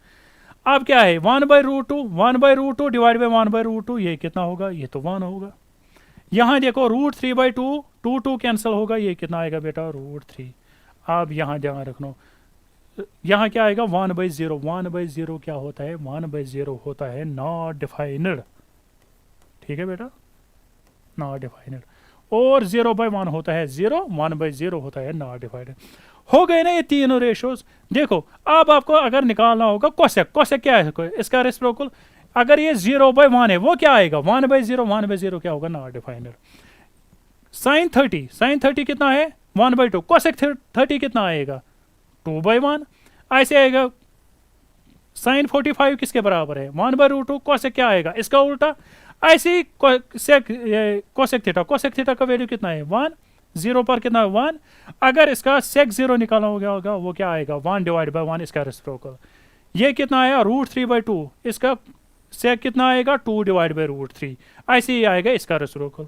अब क्या है, 1/√2 डिवाइड बाई 1/√2, ये कितना होगा, ये तो 1 होगा। यहाँ देखो √3/2, 2 कैंसिल होगा, ये कितना आएगा बेटा, √3। अब यहाँ ध्यान रखना, यहाँ क्या आएगा, 1/0। 1/0 क्या होता है, 1/0 होता है नॉट डिफाइनड। ठीक है बेटा, नॉट डिफाइनड। और 0/1 होता है 0, 1/0 होता है नॉट डिफाइनड। हो गए ना ये तीनों रेशोज। देखो अब आपको अगर निकालना होगा कोसेक। कोसेक क्या है, इसका रेसिप्रोकल, अगर ये 0/1 है वो क्या आएगा, 1/0। 1/0 क्या होगा, नॉट डिफाइनड। साइन 30 कितना है, 1/2। कोसेक 30 कितना आएगा, 2/1। ऐसे आएगा साइन 45 किसके बराबर है, 1/√2। कोसेक क्या आएगा, इसका उल्टा। ऐसे ही कोसेक थीटा का वैल्यू कितना है, 1, 0 पर कितना 1। अगर इसका सेक 0 निकालना होगा वो क्या आएगा 1 डिवाइड बाई 1 इसका रेसिप्रोकल। ये कितना आया √3/2, इसका सेक कितना आएगा 2 डिवाइड बाई √3, ऐसे ही आएगा इसका रेसिप्रोकल।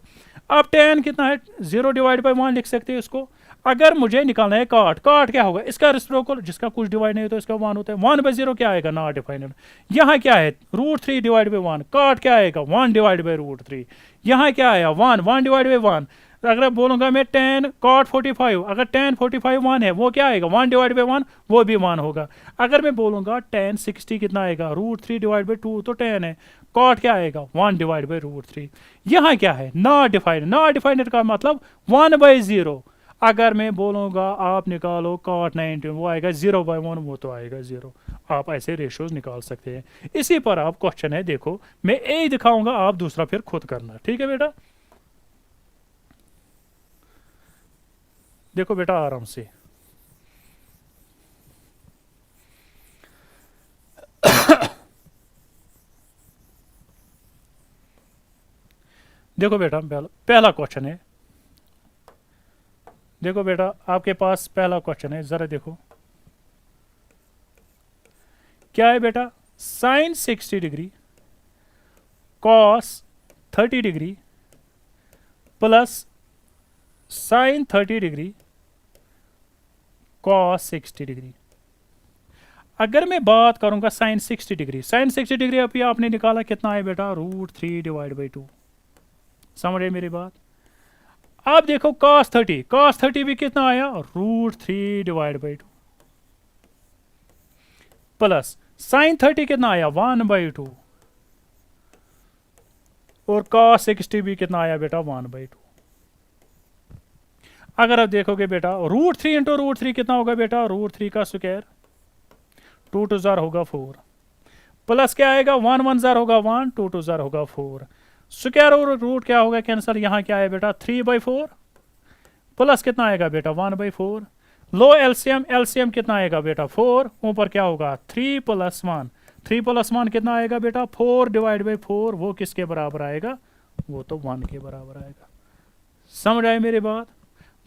अब tan कितना है 0 डिवाइड बाई 1 लिख सकते हैं इसको। अगर मुझे निकालना है काट क्या होगा इसका रेसिप्रोकल, जिसका कुछ डिवाइड नहीं तो इसका 1 होता है। 1/0 क्या आएगा नॉट डिफाइनेड। यहाँ क्या है √3 डिवाइड बाई 1, काट क्या आएगा 1 डिवाइड बाई √3। यहाँ क्या आया 1 डिवाइड बाई 1। अगर बोलूंगा मैं tan cot 45, अगर tan 45 1 है वो क्या आएगा 1 डिवाइड बाई 1, वो भी 1 होगा। अगर मैं बोलूंगा tan 60 कितना आएगा √3 डिवाइड बाई 2, तो tan है, cot क्या आएगा 1 डिवाइड बाई √3। यहाँ क्या है नॉट डिफाइनेड का मतलब 1/0। अगर मैं बोलूंगा आप निकालो cot 19, वो आएगा 0/1, वो तो आएगा 0। आप ऐसे रेशियोज निकाल सकते हैं। इसी पर आप क्वेश्चन है, देखो मैं ए दिखाऊंगा, आप दूसरा फिर खुद करना, ठीक है बेटा। देखो बेटा आराम से, देखो बेटा पहला क्वेश्चन है। देखो बेटा आपके पास पहला क्वेश्चन है, जरा देखो क्या है बेटा। sin 60 degree cos 30 degree plus sin 30 degree cos 60 degree. अगर मैं बात करूंगा sin 60 डिग्री, sin 60 डिग्री अभी आपने निकाला कितना है बेटा √3 डिवाइड बाई 2। समझ रहे मेरी बात। अब देखो cos 30 भी कितना आया √3 डिवाइड बाई 2 प्लस sin 30 कितना आया 1/2 और cos 60 भी कितना आया बेटा 1/2। अगर आप देखोगे बेटा √3 इंटू √3 कितना होगा बेटा √3 का स्क्वायर, 2 2 जार होगा 4, प्लस क्या आएगा 1 1 जार होगा 1, 2 2 जार होगा 4, स्क्वायर और रूट क्या होगा कैंसिल। यहाँ क्या है बेटा 3/4 प्लस कितना आएगा बेटा 1/4। लो एलसीएम कितना आएगा बेटा 4, ऊपर क्या होगा 3 + 1, 3 + 1 कितना आएगा बेटा 4 डिवाइड बाई 4, वो किसके बराबर आएगा, वो तो 1 के बराबर आएगा। समझ आए मेरी बात।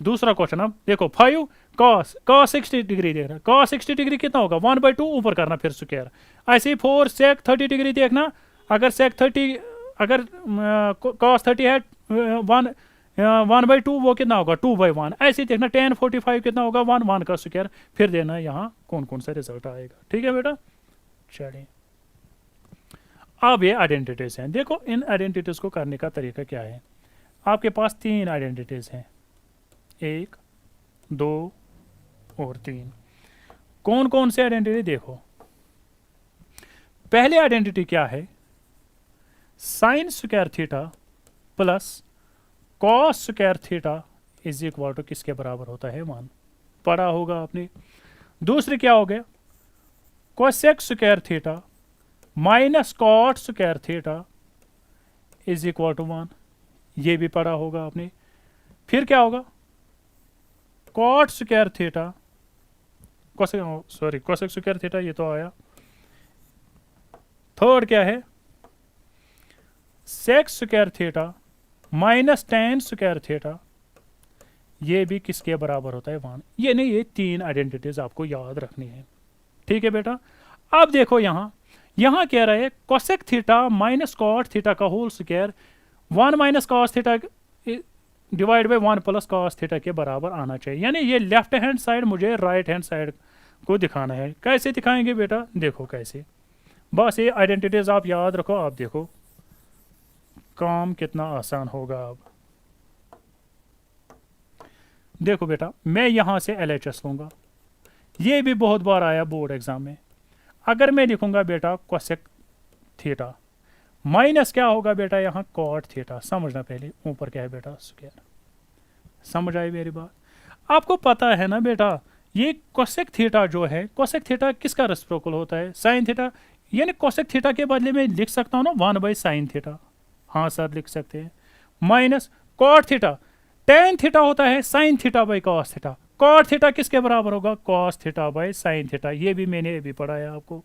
दूसरा क्वेश्चन अब देखो 5 cos 60 डिग्री देख रहा है, cos 60 डिग्री कितना होगा 1/2 ऊपर करना फिर स्क्वायर। ऐसे ही 4 sec 30 डिग्री देखना, अगर sec 30 अगर cos 30 है 1/2 वो कितना होगा 2/1। ऐसे ही देखना tan 45 कितना होगा 1 का स्क्वायर, फिर देना यहाँ कौन कौन सा रिजल्ट आएगा, ठीक है बेटा। चलिए अब ये आइडेंटिटीज हैं। देखो इन आइडेंटिटीज को करने का तरीका क्या है। आपके पास 3 आइडेंटिटीज हैं, 1 2 और 3। कौन कौन से आइडेंटिटी देखो। पहले आइडेंटिटी क्या है sin square theta plus cos square theta is equal to किसके बराबर होता है 1, पढ़ा होगा आपने। दूसरी क्या हो गया cosec square theta minus cot square theta is equal to 1, ये भी पढ़ा होगा आपने। फिर क्या होगा cot square theta cosec square theta, ये तो आया। थर्ड क्या है sec square theta minus tan square theta, ये भी किसके बराबर होता है 1। ये नहीं, ये 3 आइडेंटिटीज आपको याद रखनी है, ठीक है बेटा। अब देखो यहाँ कह रहा है cosec theta minus cot theta का whole square 1 minus cos theta divide by 1 plus cos theta के बराबर आना चाहिए। यानी ये लेफ्ट हैंड साइड मुझे राइट हैंड साइड को दिखाना है। कैसे दिखाएंगे बेटा, देखो कैसे, बस ये आइडेंटिटीज आप याद रखो। आप देखो काम कितना आसान होगा। अब देखो बेटा मैं यहां से LHS लूंगा, ये भी बहुत बार आया बोर्ड एग्जाम में। अगर मैं लिखूंगा बेटा cosec थीटा माइनस क्या होगा बेटा यहाँ cot थीटा, समझना पहले ऊपर क्या है बेटा स्क्वायर। समझ आई मेरी बात। आपको पता है ना बेटा ये cosec थीटा जो है, cosec थीटा किसका रेसिप्रोकल होता है sin थीटा। यानी cosec थीटा के बदले में लिख सकता हूँ ना 1/sin थीटा, हाँ सर लिख सकते हैं। Minus cot theta tan theta होता है sin theta by cos theta, cot theta किसके बराबर होगा cos theta by sin theta, ये भी मैंने अभी पढ़ाया आपको।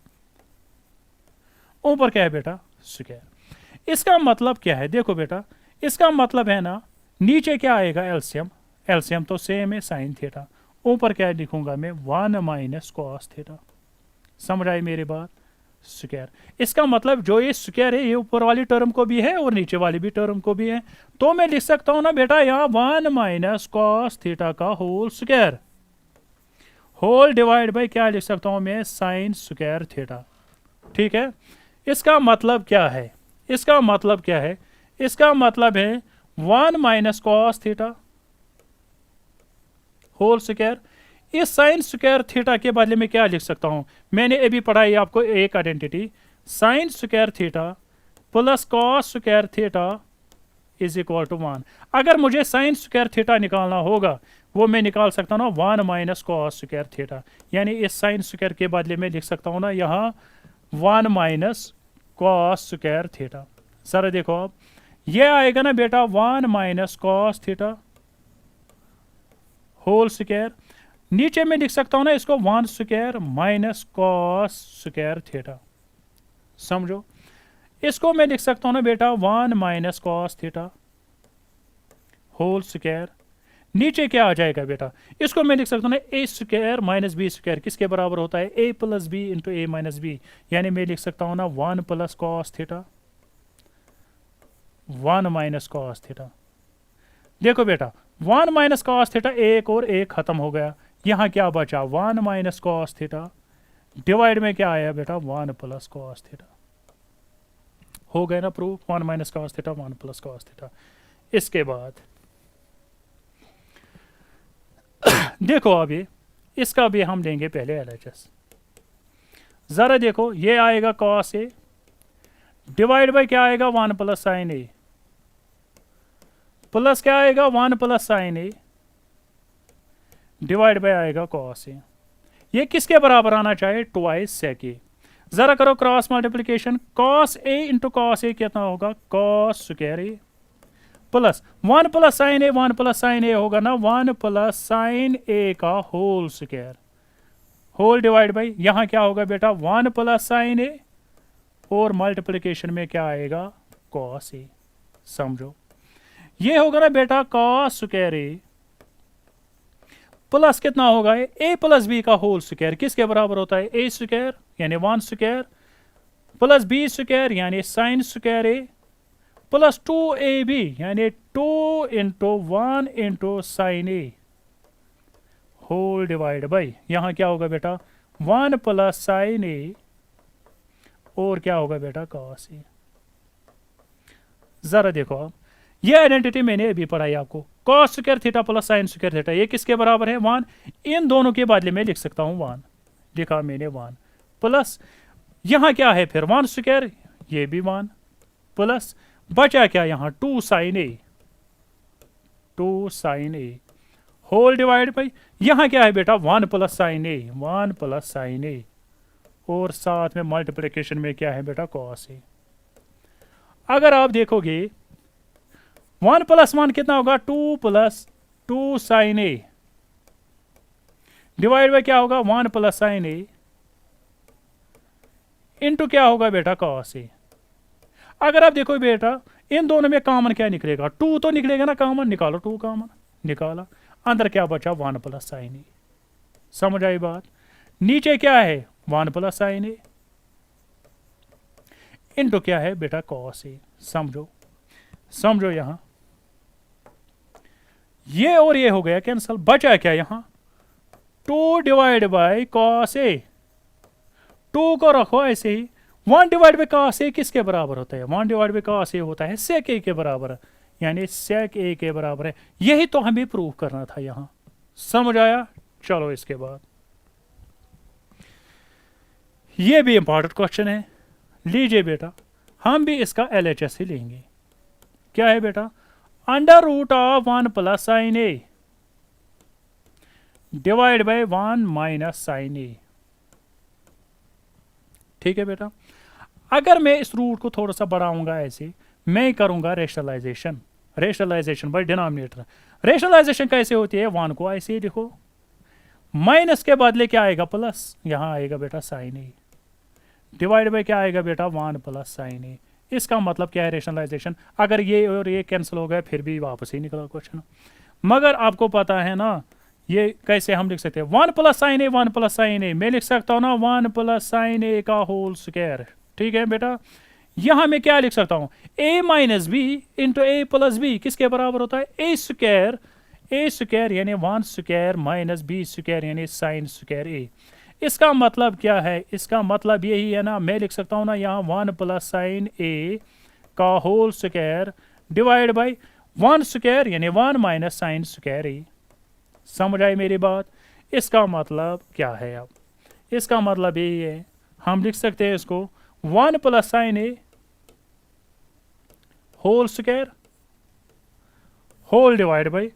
ऊपर क्या है बेटा स्क्वायर। इसका मतलब क्या है देखो बेटा, इसका मतलब है ना नीचे क्या आएगा एलसीएम, एलसीएम तो सेम है साइन थीटा, ऊपर क्या लिखूंगा मैं 1 माइनस कॉस थीटा। समझ आई मेरी बात? स्क्वायर, इसका मतलब जो ये स्क्वायर है ये ऊपर वाली टर्म को भी है और नीचे वाली भी टर्म को भी है, तो मैं लिख सकता हूं ना बेटा यहाँ 1 माइनस कॉस थीटा का whole square, whole divide by क्या लिख सकता हूं मैं, साइन स्क्वायर थीटा। ठीक है, इसका मतलब क्या है, इसका मतलब क्या है, इसका मतलब है 1 minus cos theta whole square. इस साइन स्क्वायर थीटा के बदले में क्या लिख सकता हूं, मैंने अभी पढ़ाई आपको एक identity, sin square theta plus cos square theta is equal to 1। अगर मुझे साइन स्क्वायर थीटा निकालना होगा वो मैं निकाल सकता हूँ ना 1 माइनस कॉस स्क्वायर थीटा, यानी इस साइन स्क्वायर के बदले में लिख सकता हूँ ना यहाँ 1 minus cos square theta. Sir देखो आप, ये आएगा ना बेटा 1 minus cos theta whole square, नीचे में लिख सकता हूं ना इसको 1 square minus cos square theta. समझो, इसको मैं लिख सकता हूं ना बेटा 1 minus cos theta whole square, नीचे क्या आ जाएगा बेटा, इसको मैं लिख सकता हूं ना A square minus B square, किसके बराबर होता है, A plus B into A minus B, यानी मैं लिख सकता हूं ना 1 plus cos theta 1 minus cos theta. देखो बेटा 1 माइनस कॉस थीटा, एक और एक खत्म हो गया, यहां क्या बचा 1 माइनस कॉस थीटा, डिवाइड में क्या आया बेटा 1 प्लस कॉस थीटा। हो गया ना proof, 1 minus cos theta 1 plus cos theta. इसके बाद देखो अभी इसका भी हम लेंगे पहले एलएचएस। जरा देखो ये आएगा कॉस ए डिवाइड बाय क्या आएगा 1 प्लस साइन ए, प्लस क्या आएगा 1 plus sign A divide by आएगा कॉस ए। ये किसके बराबर आना चाहिए, ट्वाइस सेक ए। जरा करो cross multiplication, cos A into cos A कितना होगा, cos square A plus 1 plus sign A, 1 plus sign A होगा ना 1 प्लस साइन ए का whole square, whole divide by यहां क्या होगा बेटा 1 प्लस साइन ए और मल्टीप्लिकेशन में क्या आएगा कॉस ए। समझो, ये होगा ना बेटा कॉस स्क्वायर ए प्लस कितना होगा ए प्लस बी का होल स्क्वायर, किसके बराबर होता है, ए स्क्वायर यानी 1 स्क्वायर प्लस बी स्क्वायर यानी sin square A plus 2ab यानी 2 into 1 into sin A whole divide by यहां क्या होगा बेटा 1 प्लस साइन ए और क्या होगा बेटा कॉस ए। जरा देखो आप, ये आइडेंटिटी मैंने अभी पढ़ाई आपको, cos square theta plus sign square theta, ये किसके बराबर है 1, इन दोनों के बदले में लिख सकता हूं 1, लिखा मैंने 1 प्लस यहां क्या है फिर 1 स्क्वायर, ये भी 1 प्लस बचा क्या यहां 2 sin A, 2 sin A whole divide by यहां क्या है बेटा 1 plus sign A, 1 plus sign A और साथ में मल्टीप्लिकेशन में क्या है बेटा कॉस ए। अगर आप देखोगे 1 प्लस 1 कितना होगा 2 plus 2 sin A divide by क्या होगा 1 प्लस साइन ए इंटू क्या होगा बेटा कॉस ए। अगर आप देखो बेटा इन दोनों में कॉमन क्या निकलेगा, 2 तो निकलेगा ना कॉमन, निकालो 2 कॉमन, निकाला, अंदर क्या बचा 1 प्लस साइन ए। समझ आई बात, नीचे क्या है 1 प्लस साइन ए इंटू क्या है बेटा कॉस ए। समझो, समझो यहां ये और ये हो गया कैंसल, बचा क्या यहां 2 डिवाइड बाय कॉस ए, 2 को रखो ऐसे ही, 1 डिवाइड बाई कॉस ए किसके बराबर होता है, 1 डिवाइड बाई कॉस ए होता है सेक ए के बराबर, यानी सेक ए के बराबर है। यही तो हमें प्रूव करना था यहां। समझ आया? चलो इसके बाद ये भी इंपॉर्टेंट क्वेश्चन है, लीजिए बेटा हम भी इसका एलएचएस ही लेंगे। क्या है बेटा, under root of 1 plus sign A divide by 1 minus sine A. ठीक है बेटा, अगर मैं इस रूट को थोड़ा सा बढ़ाऊंगा ऐसे, मैं करूंगा rationalization, rationalization by denominator. Rationalization कैसे होती है, 1 को ऐसे ही लिखो, माइनस के बदले क्या आएगा प्लस, यहां आएगा बेटा साइन ए डिवाइड बाय क्या आएगा बेटा 1 प्लस साइन ए। इसका मतलब क्या है रेशनलाइजेशन, अगर ये और ये कैंसिल हो गया फिर भी वापस ही निकला क्वेश्चन, मगर आपको पता है ना ये कैसे हम लिख सकते हैं, 1 plus sign A, 1 plus sign ए, मैं लिख सकता हूँ ना 1 प्लस साइन ए का होल स्क्वायर। ठीक है बेटा, यहां मैं क्या लिख सकता हूं, a minus B into A plus B किसके बराबर होता है, ए स्क्वायर यानी 1 स्क्वायर माइनस बी स्क्वायर यानी साइन स्क्वायर ए। इसका मतलब क्या है, इसका मतलब यही है ना, मैं लिख सकता हूं ना यहाँ 1 प्लस साइन ए का whole square divide by 1 square यानी 1 माइनस साइन स्क्वायर ए। समझ आई मेरी बात। इसका मतलब क्या है, अब इसका मतलब यही है, हम लिख सकते हैं इसको 1 plus sign A whole square whole divide by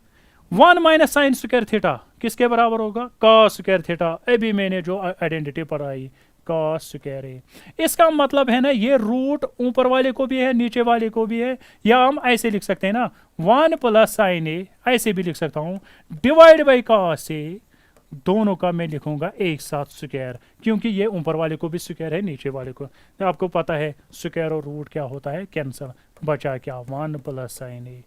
1 minus sin square theta किसके बराबर होगा, कॉस स्क्वायर थीटा। अभी मैंने जो आइडेंटिटी पढ़ाई कॉस स्क्वायर है। इसका मतलब है ना ये रूट ऊपर वाले को भी है नीचे वाले को भी है, या हम ऐसे लिख सकते हैं ना 1 प्लस साइन ए, ऐसे भी लिख सकता हूं डिवाइड बाई कॉस ए, दोनों का मैं लिखूंगा एक साथ स्क्वायर, क्योंकि ये ऊपर वाले को भी स्क्वायर है नीचे वाले को। तो आपको पता है स्क्वायर और रूट क्या होता है, कैंसर, बचा क्या 1 plus sign A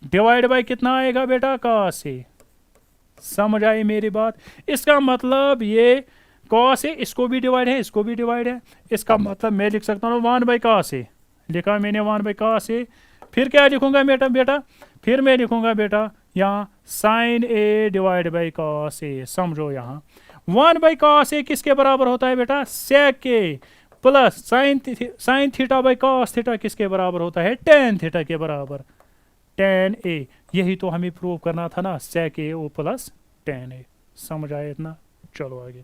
divide by कितना आएगा बेटा कॉस ए। समझ आई मेरी बात। इसका मतलब ये कॉस ए, इसको भी डिवाइड है इसको भी डिवाइड है, इसका मतलब मैं लिख सकता हूँ 1 बाई कॉस ए, लिखा मैंने 1 बाई कॉस ए। फिर क्या लिखूंगा बेटा, फिर मैं लिखूंगा बेटा यहाँ sine A divide by cos A. समझो यहाँ 1 बाई कॉस ए किसके बराबर होता है बेटा, sec A plus sine theta by cos theta किसके बराबर होता है, टेन थीटा के बराबर, टेन ए। यही तो हमें प्रूव करना था ना, सेक ए ओ प्लस टेन ए। समझ आया इतना, चलो आगे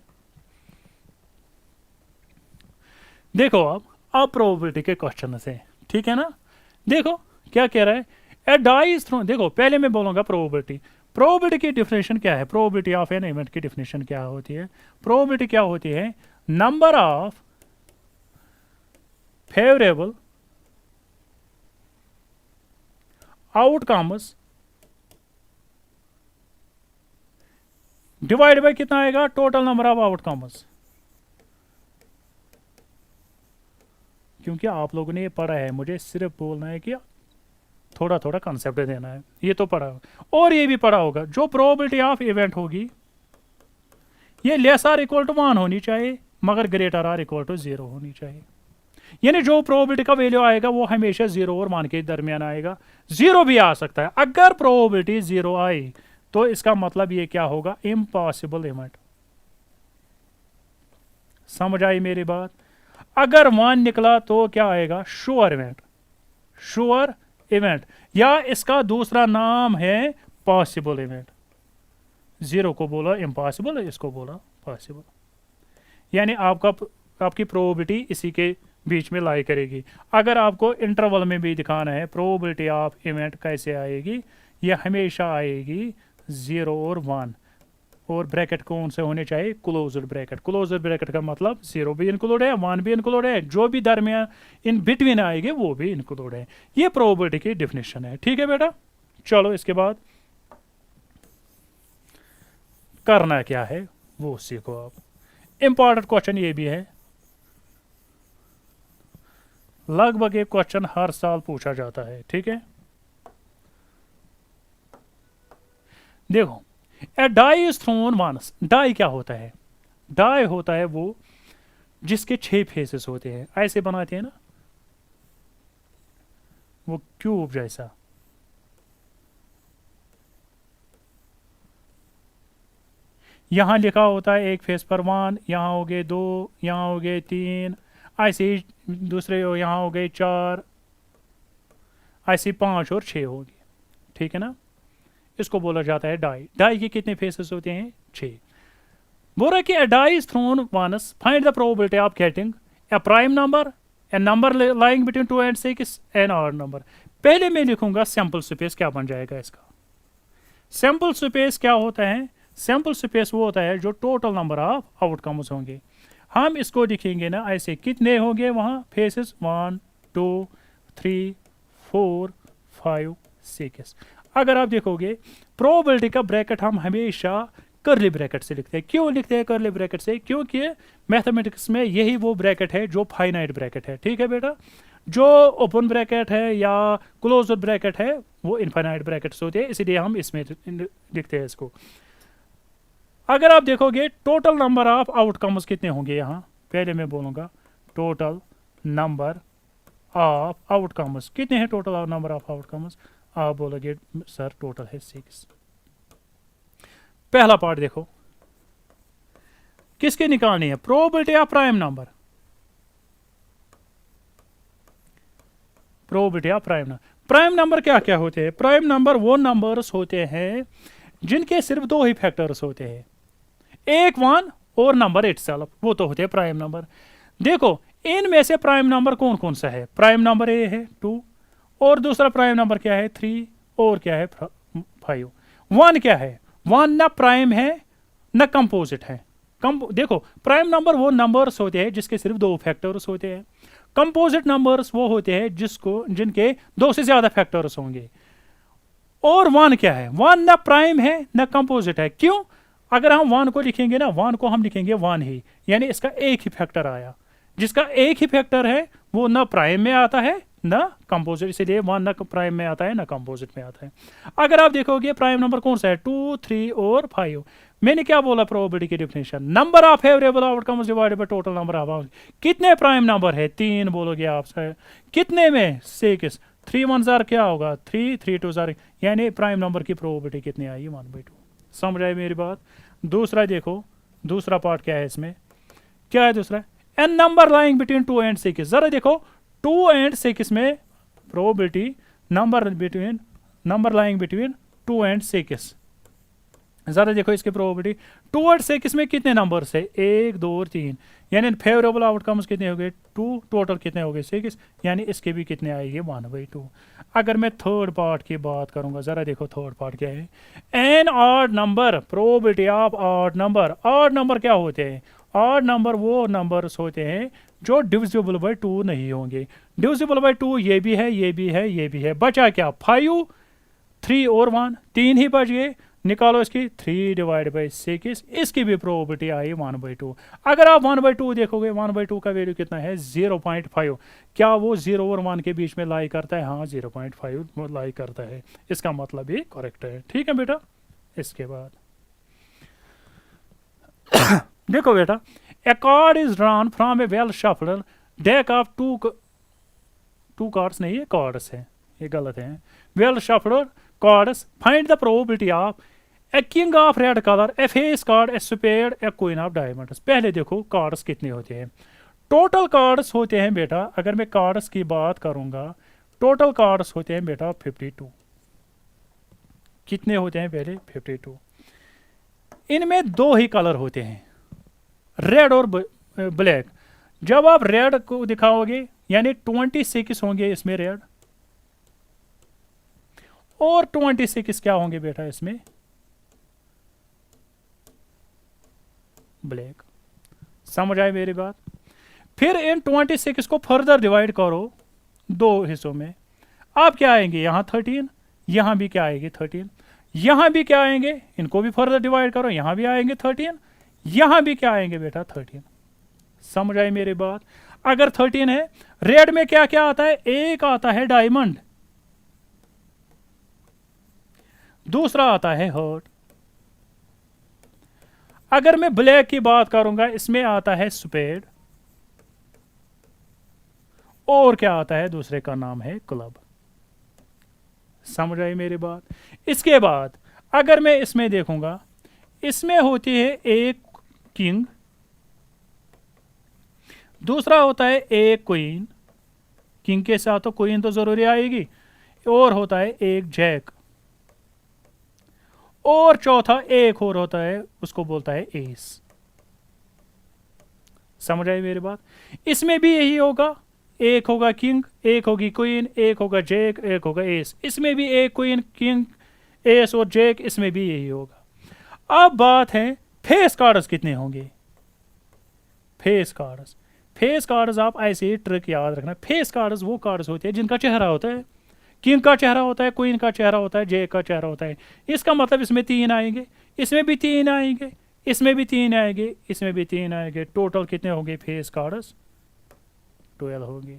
देखो। अब प्रोबेबिलिटी के क्वेश्चन से, ठीक है ना, देखो क्या कह रहा है, ए डाई इज थ्रोन। देखो पहले मैं बोलूंगा प्रोबेबिलिटी की डिफिनेशन क्या है, प्रोबेबिलिटी ऑफ एन इवेंट की डिफिनेशन क्या होती है, प्रोबेबिलिटी क्या होती है, number of favourable outcomes divide by कितना आएगा, टोटल नंबर ऑफ आउटकम्स। क्योंकि आप लोगों ने ये पढ़ा है, मुझे सिर्फ बोलना है कि थोड़ा थोड़ा कंसेप्ट देना है, ये तो पढ़ा और ये भी पढ़ा होगा। जो प्रोबेबिलिटी ऑफ इवेंट होगी ये लेस आर इक्वल टू 1 होनी चाहिए मगर ग्रेटर आर इक्वल टू 0 होनी चाहिए। यानी जो प्रोबेबिलिटी का वैल्यू आएगा वो हमेशा 0 और 1 के दरमियान आएगा, 0 भी आ सकता है। अगर प्रोबेबिलिटी 0 आई तो इसका मतलब ये क्या होगा, इम्पॉसिबल इवेंट। समझ आई मेरी बात। अगर 1 निकला तो क्या आएगा, श्योर इवेंट, श्योर इवेंट, या इसका दूसरा नाम है पॉसिबल इवेंट। 0 को बोला इम्पॉसिबल, इसको बोला पॉसिबल। यानी आपकी प्रोबेबिलिटी इसी के बीच में लाई करेगी। अगर आपको इंटरवल में भी दिखाना है प्रोबेबिलिटी ऑफ इवेंट कैसे आएगी, यह हमेशा आएगी 0 और 1, और ब्रैकेट कौन से होने चाहिए, क्लोज्ड ब्रैकेट। क्लोज्ड ब्रैकेट का मतलब 0 भी इंक्लूड है 1 भी इंक्लूड है, जो भी दरमियान इन बिटवीन आएगी वो भी इंक्लूड है। ये प्रोबेबिलिटी की डिफिनेशन है, ठीक है बेटा। चलो इसके बाद करना क्या है वो सीखो आप। इंपॉर्टेंट क्वेश्चन ये भी है, लगभग एक क्वेश्चन हर साल पूछा जाता है, ठीक है। देखो, a die is thrown once. Die क्या होता है, डाई होता है वो जिसके 6 फेसेस होते हैं, ऐसे बनाते हैं ना वो क्यूब जैसा। यहां लिखा होता है एक फेस पर 1, यहां हो गए 2, यहां हो गए 3, ऐसे ही दूसरे यहां हो गए 4, ऐसे 5 और 6 होगी, ठीक है ना। इसको बोला जाता है डाई। डाई के कितने फेसेस होते हैं, 6। बोल रहा है कि a die is thrown once, find the probability of getting a prime number, a number lying between 2 and 6, an odd number। पहले मैं लिखूंगा सैंपल स्पेस, क्या बन जाएगा इसका। सैंपल स्पेस क्या होता है, सैंपल स्पेस वो होता है जो टोटल नंबर ऑफ आउटकम्स होंगे। हम इसको लिखेंगे ना ऐसे, कितने होंगे वहां फेसेस, 1 2 3 4 5 6। अगर आप देखोगे प्रोबेबिलिटी का ब्रैकेट हम हमेशा करली ब्रैकेट से लिखते हैं। क्यों लिखते हैं करली ब्रैकेट से, क्योंकि मैथमेटिक्स में यही वो ब्रैकेट है जो फाइनाइट ब्रैकेट है, ठीक है बेटा। जो ओपन ब्रैकेट है या क्लोज ब्रैकेट है वो इनफाइनाइट ब्रैकेट्स होते हैं, इसीलिए हम इसमें लिखते हैं इसको। अगर आप देखोगे टोटल नंबर ऑफ आउटकम्स कितने होंगे, यहाँ पहले मैं बोलूँगा टोटल नंबर ऑफ आउटकम्स कितने हैं, टोटल नंबर ऑफ आउटकम्स आप बोलोगे सर टोटल है 6। पहला पार्ट देखो किसके निकालनी है, probability of prime number, probability of prime number. Prime number क्या क्या होते हैं, प्राइम नंबर वो नंबर्स होते हैं जिनके सिर्फ दो ही फैक्टर्स होते हैं, एक 1 और नंबर इटसेल्फ, वो तो होते हैं प्राइम नंबर। देखो इनमें से प्राइम नंबर कौन कौन सा है, प्राइम नंबर ए है 2, और दूसरा प्राइम नंबर क्या है 3, और क्या है 5। 1 क्या है, 1 ना प्राइम है ना कंपोजिट है। देखो प्राइम नंबर वो नंबर्स होते हैं जिसके सिर्फ दो फैक्टर्स होते हैं, कंपोजिट नंबर्स वो होते हैं जिनके दो से ज्यादा फैक्टर्स होंगे। और 1 क्या है, 1 ना प्राइम है ना कंपोजिट है। क्यों, अगर हम 1 को लिखेंगे ना, 1 को हम लिखेंगे 1 ही, यानी इसका एक ही फैक्टर आया, जिसका एक ही फैक्टर है वो ना प्राइम में आता है ना कंपोजिट, इसलिए 1 ना प्राइम में आता है ना कंपोजिट में आता है। अगर आप देखोगे प्राइम नंबर कौन सा है, 2, 3 और 5। मैंने क्या बोला प्रोबेबिलिटी की definition, number of favourable outcomes divided by total number of. कितने प्राइम नंबर है, 3 बोलोगे आप सर, कितने में 6, 3 1 जार क्या होगा 3, 3 2 जार, यानी प्राइम नंबर की प्रोबेबिलिटी कितनी आई 1/2। समझ आए मेरी बात। दूसरा देखो, दूसरा पार्ट क्या है इसमें, क्या है दूसरा, an number lying between 2 and 6। जरा देखो 2 and 6 में probability number lying between 2 and 6, जरा देखो इसके प्रोबेबिलिटी 2 और 6 में कितने नंबर्स है, 1 2 और 3, यानी फेवरेबल आउटकम्स कितने हो गए 2, टोटल कितने हो गए 6, यानी इसके भी कितने आएंगे 1/2। अगर मैं थर्ड पार्ट की बात करूंगा, जरा देखो थर्ड पार्ट क्या है, an odd number, probability of odd number. Odd number क्या होते हैं, ऑड नंबर वो नंबर्स होते हैं जो डिविजिबल बाय 2 नहीं होंगे। डिविजिबल बाय 2 ये भी है, ये भी है, ये भी है, बचा क्या 5, 3 और 1, 3 ही बच गए। निकालो इसकी 3 डिवाइड बाई 6, इसकी भी प्रोबेबिलिटी आई 1/2। अगर आप 1/2 देखोगे, 1/2 का वैल्यू कितना है 0.5। क्या वो 0 और 1 के बीच में लाई करता है, हाँ 0.5 लाई करता है, इसका मतलब ये करेक्ट है। ठीक है बेटा। इसके बाद देखो बेटा, a card is drawn from a well shuffled deck of two cards, नहीं ये कार्ड्स है, ये गलत है, well shuffled cards, find the probability of a king of red colour, a face card, a spade, a queen of diamonds. पहले देखो cards कितने होते हैं, टोटल कार्ड्स होते हैं बेटा, अगर मैं कार्ड्स की बात करूंगा, टोटल कार्ड्स होते हैं बेटा 52। कितने होते हैं पहले 52। इनमें दो ही कलर होते हैं, रेड और ब्लैक। जब आप रेड को दिखाओगे यानी 26 होंगे इसमें रेड, और 26 क्या होंगे बेटा इसमें ब्लैक। समझ आए मेरी बात। फिर इन 26 को फर्दर डिवाइड करो दो हिस्सों में, आप क्या आएंगे यहाँ 13, यहां भी क्या आएंगे 13, यहां भी क्या आएंगे, इनको भी फर्दर डिवाइड करो, यहां भी आएंगे 13, यहां भी क्या आएंगे बेटा 13। समझ आई मेरी बात। अगर 13 है, रेड में क्या क्या आता है, एक आता है डायमंड, दूसरा आता है हर्ट। अगर मैं ब्लैक की बात करूंगा, इसमें आता है स्पेड, और क्या आता है, दूसरे का नाम है क्लब। समझ आई मेरी बात। इसके बाद अगर मैं इसमें देखूंगा, इसमें होती है एक किंग, दूसरा होता है एक क्वीन, किंग के साथ तो क्वीन तो जरूरी आएगी, और होता है एक जैक, और चौथा एक और होता है, उसको बोलता है एस। समझ आई मेरी बात। इसमें भी यही होगा, एक होगा किंग, एक होगी क्वीन, एक होगा जैक, एक होगा एस। इसमें भी एक क्वीन, किंग, एस और जैक, इसमें भी यही होगा। अब बात है फेस कार्ड्स कितने होंगे। फेस कार्ड्स, फेस कार्ड्स आप ऐसे ही ट्रिक याद रखना, फेस कार्ड्स वो कार्ड्स होते हैं जिनका चेहरा होता है, किंग का चेहरा होता है, क्वीन का चेहरा होता है, जैक का चेहरा होता है। इसका मतलब इसमें 3 आएंगे, इसमें भी 3 आएंगे, इसमें भी 3 आएंगे, इसमें भी 3 आएंगे। टोटल कितने होंगे फेस कार्ड्स 12 होंगे।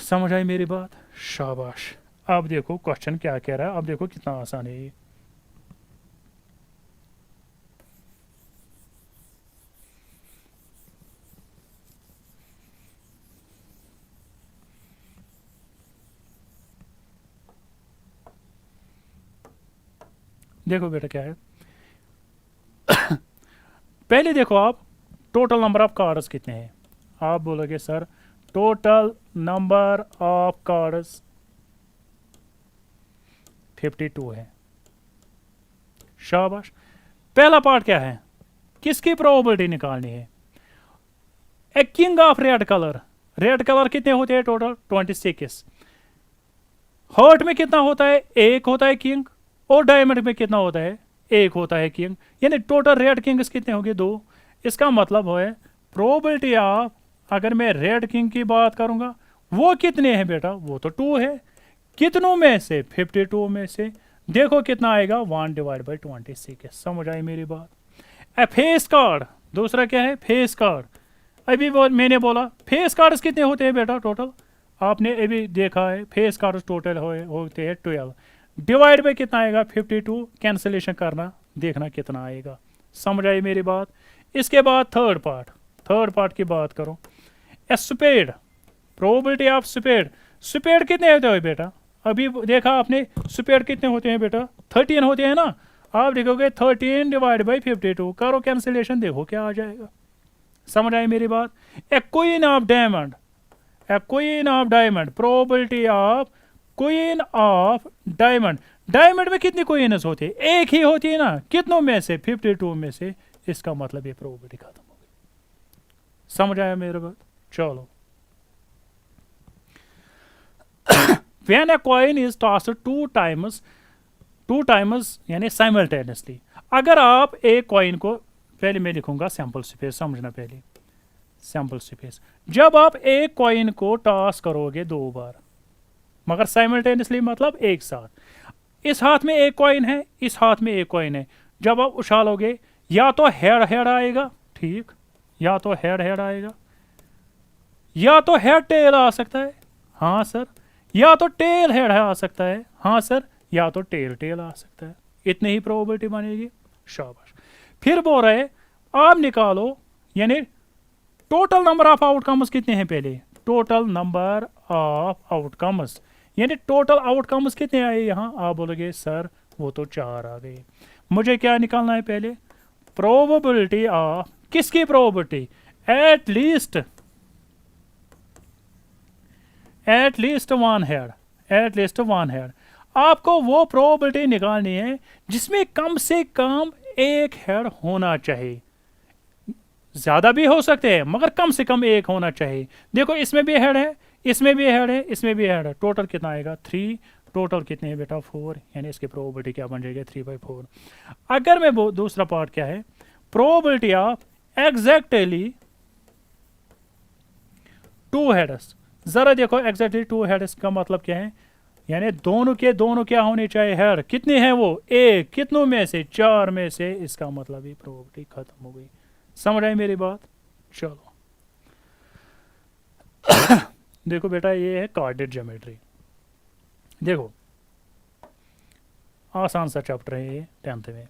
समझ आई मेरी बात? शाबाश। अब देखो क्वेश्चन क्या कह रहा है, अब देखो कितना आसान है ये। देखो बेटा क्या है, पहले देखो आप टोटल नंबर ऑफ कार्ड्स कितने हैं। आप बोलोगे sir total number of cards 52 है। शाबाश। पहला पार्ट क्या है, किसकी प्रोबेबिलिटी निकालनी है? ए king of red colour, red colour कितने होते हैं टोटल? 26। हर्ट में कितना होता है? एक होता है किंग। और डायमंड में कितना होता है? एक होता है किंग। यानी टोटल रेड किंग्स कितने होंगे? 2। इसका मतलब है प्रोबेबिलिटी ऑफ, अगर मैं रेड किंग की बात करूंगा वो कितने हैं बेटा? वो तो 2 है। कितनों में से? 52 में से। देखो कितना आएगा? 1 डिवाइड बाई 26। समझ आई मेरी बात? ए फेस कार्ड, दूसरा क्या है? Face card. अभी वो मैंने बोला फेस कार्ड्स कितने होते हैं बेटा टोटल? आपने अभी देखा है फेस कार्ड्स टोटल होते हैं 12। डिवाइड बाई कितना आएगा? 52। कैंसिलेशन करना, देखना कितना आएगा। समझ आई मेरी बात? इसके बाद थर्ड पार्ट, थर्ड पार्ट की बात करो। A spade, probability of spade. Spade कितने होते हैं बेटा? अभी देखा आपने स्पेड कितने होते हैं बेटा? 13 होते हैं ना। आप देखोगे 13 डिवाइड बाई 52, करो कैंसिलेशन, देखो क्या आ जाएगा। समझ आई मेरी बात? ए queen of diamond, A queen of diamond, probability of queen of diamond. Diamond में कितनी क्वीनस होती है? एक ही होती है ना। कितनों में से? 52 में से। इसका मतलब ये प्रोबेबिलिटी खत्म हो गई। समझ आया मेरी बात? चलो। When a coin is tossed 2 times यानी साइमल्टेनियसली। अगर आप एक कॉइन को, पहले मैं लिखूंगा सैंपल स्पेस, समझना पहले सैंपल स्पेस। जब आप एक कॉइन को टॉस करोगे 2 बार, मगर साइमल्टेनियसली मतलब एक साथ, इस हाथ में एक कॉइन है, इस हाथ में एक कॉइन है, जब आप उछालोगे या तो हेड हेड आएगा, ठीक, या तो हेड हेड आएगा, या तो हेड टेल आ सकता है, हाँ सर, या तो टेल हेड आ सकता है, हाँ सर, या तो टेल टेल आ सकता है। इतनी ही प्रोबेबिलिटी बनेगी। शाबाश। फिर बोल रहे आप निकालो, यानी टोटल नंबर ऑफ आउटकम्स कितने हैं? पहले टोटल नंबर ऑफ आउटकम्स, यानी टोटल आउटकम्स कितने आए यहाँ? आप बोलोगे सर वो तो 4 आ गए। मुझे क्या निकालना है पहले? प्रोबेबिलिटी ऑफ, किसकी probability? At least one head, at least one head. आपको वो प्रोबेबिलिटी निकालनी है जिसमें कम से कम एक हेड होना चाहिए। ज्यादा भी हो सकते हैं मगर कम से कम एक होना चाहिए। देखो इसमें भी हेड है, इसमें भी हेड है, इसमें भी हेड है। टोटल कितना आएगा? 3। टोटल कितने हैं बेटा? 4। यानी इसकी प्रोबेबिलिटी क्या बन जाएगी? 3/4। अगर मैं वो दूसरा पार्ट क्या है, प्रोबेबिलिटी ऑफ एग्जैक्टली 2 हेड्स। जरा देखो एग्जैक्टली 2 हेड्स का मतलब क्या है? यानी दोनों के दोनों क्या होने चाहिए? हेड। कितने हैं वो? एक। कितनों में से? 4 में से। इसका मतलब ये प्रोबेबिलिटी खत्म हो गई। समझ आई मेरी बात? चलो। देखो बेटा ये है कोऑर्डिनेट ज्योमेट्री। देखो आसान सा चैप्टर है ये 10th में।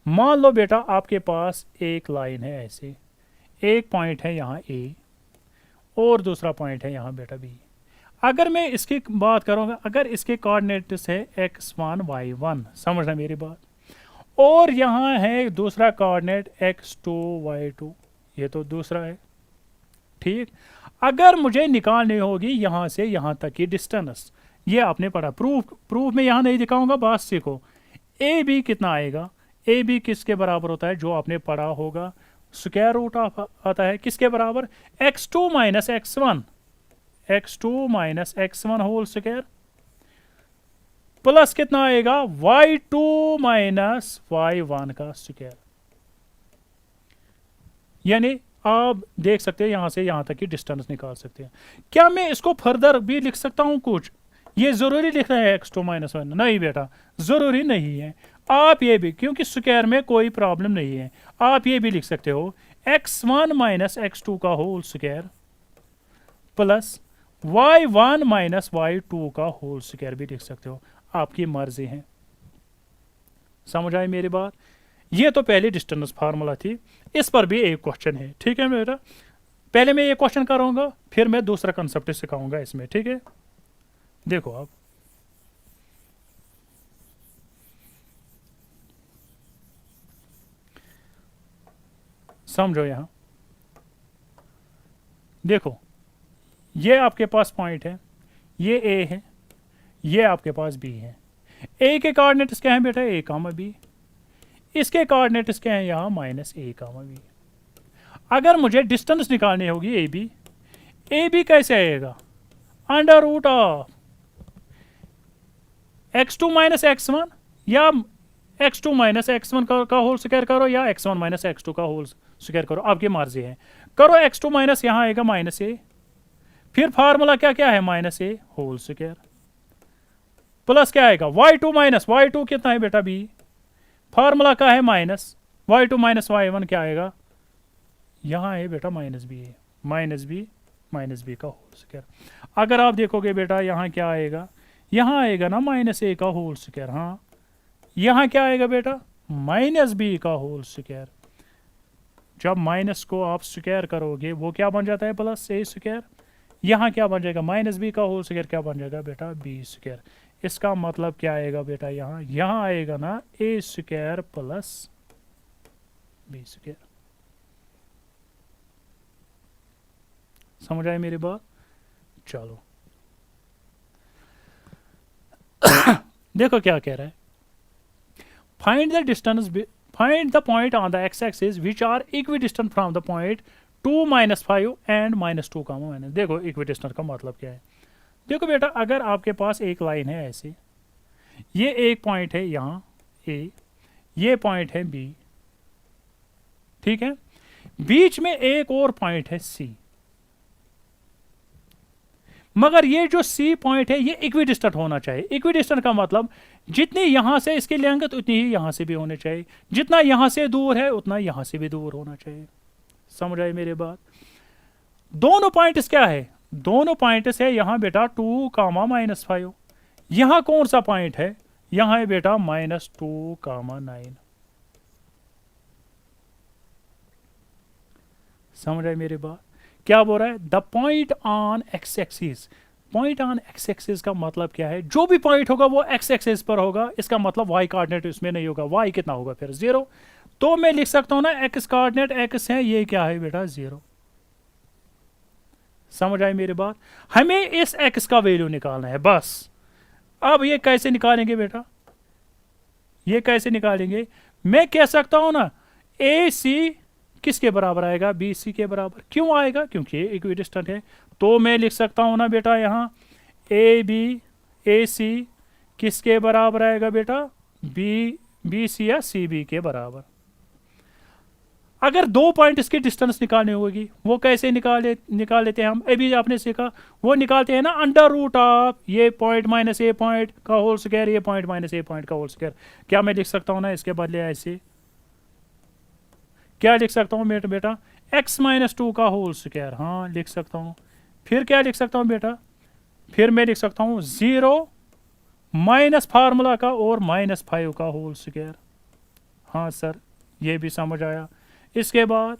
मान लो बेटा आपके पास एक लाइन है ऐसे, एक पॉइंट है यहाँ ए और दूसरा पॉइंट है यहाँ बेटा बी। अगर मैं इसकी बात करूँगा, अगर इसके कोऑर्डिनेट्स है x1 y1, समझना मेरी बात, और यहाँ है दूसरा कोऑर्डिनेट x2 y2, ये तो दूसरा है, ठीक। अगर मुझे निकालनी होगी यहाँ से यहाँ तक की डिस्टेंस, ये आपने पढ़ा, प्रूफ में यहाँ नहीं दिखाऊंगा, बात सीखो। ए बी कितना आएगा? ए बी किसके बराबर होता है? जो आपने पढ़ा होगा, स्क्वायर रूट आता है किसके बराबर? x2 minus x1, x2 minus x1 whole square, plus कितना आएगा? y2 माइनस y1 का स्क्वायर। यानी आप देख सकते हैं यहां से यहां तक की डिस्टेंस निकाल सकते हैं। क्या मैं इसको फर्दर भी लिख सकता हूं कुछ? ये जरूरी लिखना है x2 माइनस 1? नहीं बेटा, जरूरी नहीं है। आप ये भी, क्योंकि स्क्वायर में कोई प्रॉब्लम नहीं है, आप ये भी लिख सकते हो x1 माइनस x2 का whole square plus y1 minus y2 का होल स्क्वायर भी लिख सकते हो, आपकी मर्जी है। समझ आई मेरी बात? ये तो पहली डिस्टेंस फार्मूला थी, इस पर भी एक क्वेश्चन है, ठीक है बेटा। पहले मैं ये क्वेश्चन करूंगा, फिर मैं दूसरा कंसेप्ट सिखाऊंगा इसमें, ठीक है। देखो आप समझो, यहां देखो, ये आपके पास पॉइंट है, ये ए है, ये आपके पास बी है। ए के कोऑर्डिनेट्स क्या हैं बेटा? ए कामा बी। इसके कोऑर्डिनेट्स क्या हैं? यहाँ माइनस ए कामा बी। अगर मुझे डिस्टेंस निकालनी होगी ए बी कैसे आएगा? Under root of x2 minus x1, या x2 माइनस x1 का होल स्क्वायर करो, या x1 माइनस x2 का होल स्क्वायर करो, आपकी मर्जी है। करो x2 माइनस, यहाँ आएगा माइनस ए, फिर फार्मूला क्या क्या है? माइनस ए होल स्क्वायर, प्लस क्या आएगा? y2 माइनस y2 कितना है बेटा? b। फार्मूला क्या है? माइनस y2 माइनस y1 क्या आएगा? यहाँ है बेटा माइनस बी है, माइनस बी का होल स्क्वायर। अगर आप देखोगे बेटा, यहाँ क्या आएगा? यहाँ आएगा ना माइनस ए का होल स्क्वायर। हाँ, यहाँ क्या आएगा बेटा? माइनस बी का होल स्क्वायर। जब माइनस को आप स्क्वायर करोगे वो क्या बन जाता है? Plus A square. यहाँ क्या बन जाएगा? माइनस बी का होल स्क्वायर क्या बन जाएगा बेटा? B square. इसका मतलब क्या आएगा बेटा? यहाँ आएगा ना A square plus B square. समझ आए मेरी बात? चलो देखो क्या कह रहा है, find the distance, find the point on the X axis which are equidistant from the point 2 minus 5 and minus 2 का माइनस। देखो इक्विडिस्टेंट का मतलब क्या है? देखो बेटा, अगर आपके पास एक लाइन है ऐसे, ये एक पॉइंट है यहाँ ए, ये पॉइंट है बी, ठीक है, बीच में एक और पॉइंट है सी, मगर ये जो सी पॉइंट है ये इक्विडिस्टेंट होना चाहिए। इक्विडिस्टेंट का मतलब जितनी यहां से इसकी लेंथ उतनी ही यहां से भी होनी चाहिए, जितना यहां से दूर है उतना यहां से भी दूर होना चाहिए। समझ आई मेरी बात? दोनों पॉइंट्स क्या है? दोनों पॉइंट्स है यहां बेटा 2 कामा माइनस 5। यहां कौन सा पॉइंट है? यहां है बेटा माइनस 2 कामा 9। समझ आई मेरी बात? क्या बोल रहा है? The point on x axis. Point on x axis का मतलब क्या है? जो भी पॉइंट होगा वो एक्स एक्सिस पर होगा, इसका मतलब वाई कोऑर्डिनेट इसमें नहीं होगा। वाई कितना होगा फिर? 0। तो मैं लिख सकता हूं ना एक्स कोऑर्डिनेट एक्स है, ये क्या है बेटा? 0। समझ आई मेरी बात? हमें इस एक्स का वैल्यू निकालना है बस। अब ये कैसे निकालेंगे बेटा? ये कैसे निकालेंगे? मैं कह सकता हूं ना ए सी किसके बराबर आएगा? बी सी के बराबर। क्यों आएगा? क्योंकि ये इक्विडिस्टेंट है। तो मैं लिख सकता हूं ना बेटा यहाँ ए सी किसके बराबर आएगा बेटा? बी सी या सी बी के बराबर। अगर दो पॉइंट इसकी डिस्टेंस निकालनी होगी वो कैसे निकाल लेते हैं हम? अभी आपने सीखा, वो निकालते हैं ना अंडर रूट ऑफ ये पॉइंट माइनस ए पॉइंट का होल स्क्वायर, ये पॉइंट माइनस ए पॉइंट का होल स्क्वायर। क्या मैं लिख सकता हूं ना इसके बदले ऐसे? क्या लिख सकता हूं बेटा? x माइनस 2 का होल स्क्वायर। हाँ लिख सकता हूं। फिर क्या लिख सकता हूं बेटा? फिर मैं लिख सकता हूं 0 माइनस फार्मूला का और माइनस 5 का होल स्क्वायर। हाँ सर, ये भी समझ आया। इसके बाद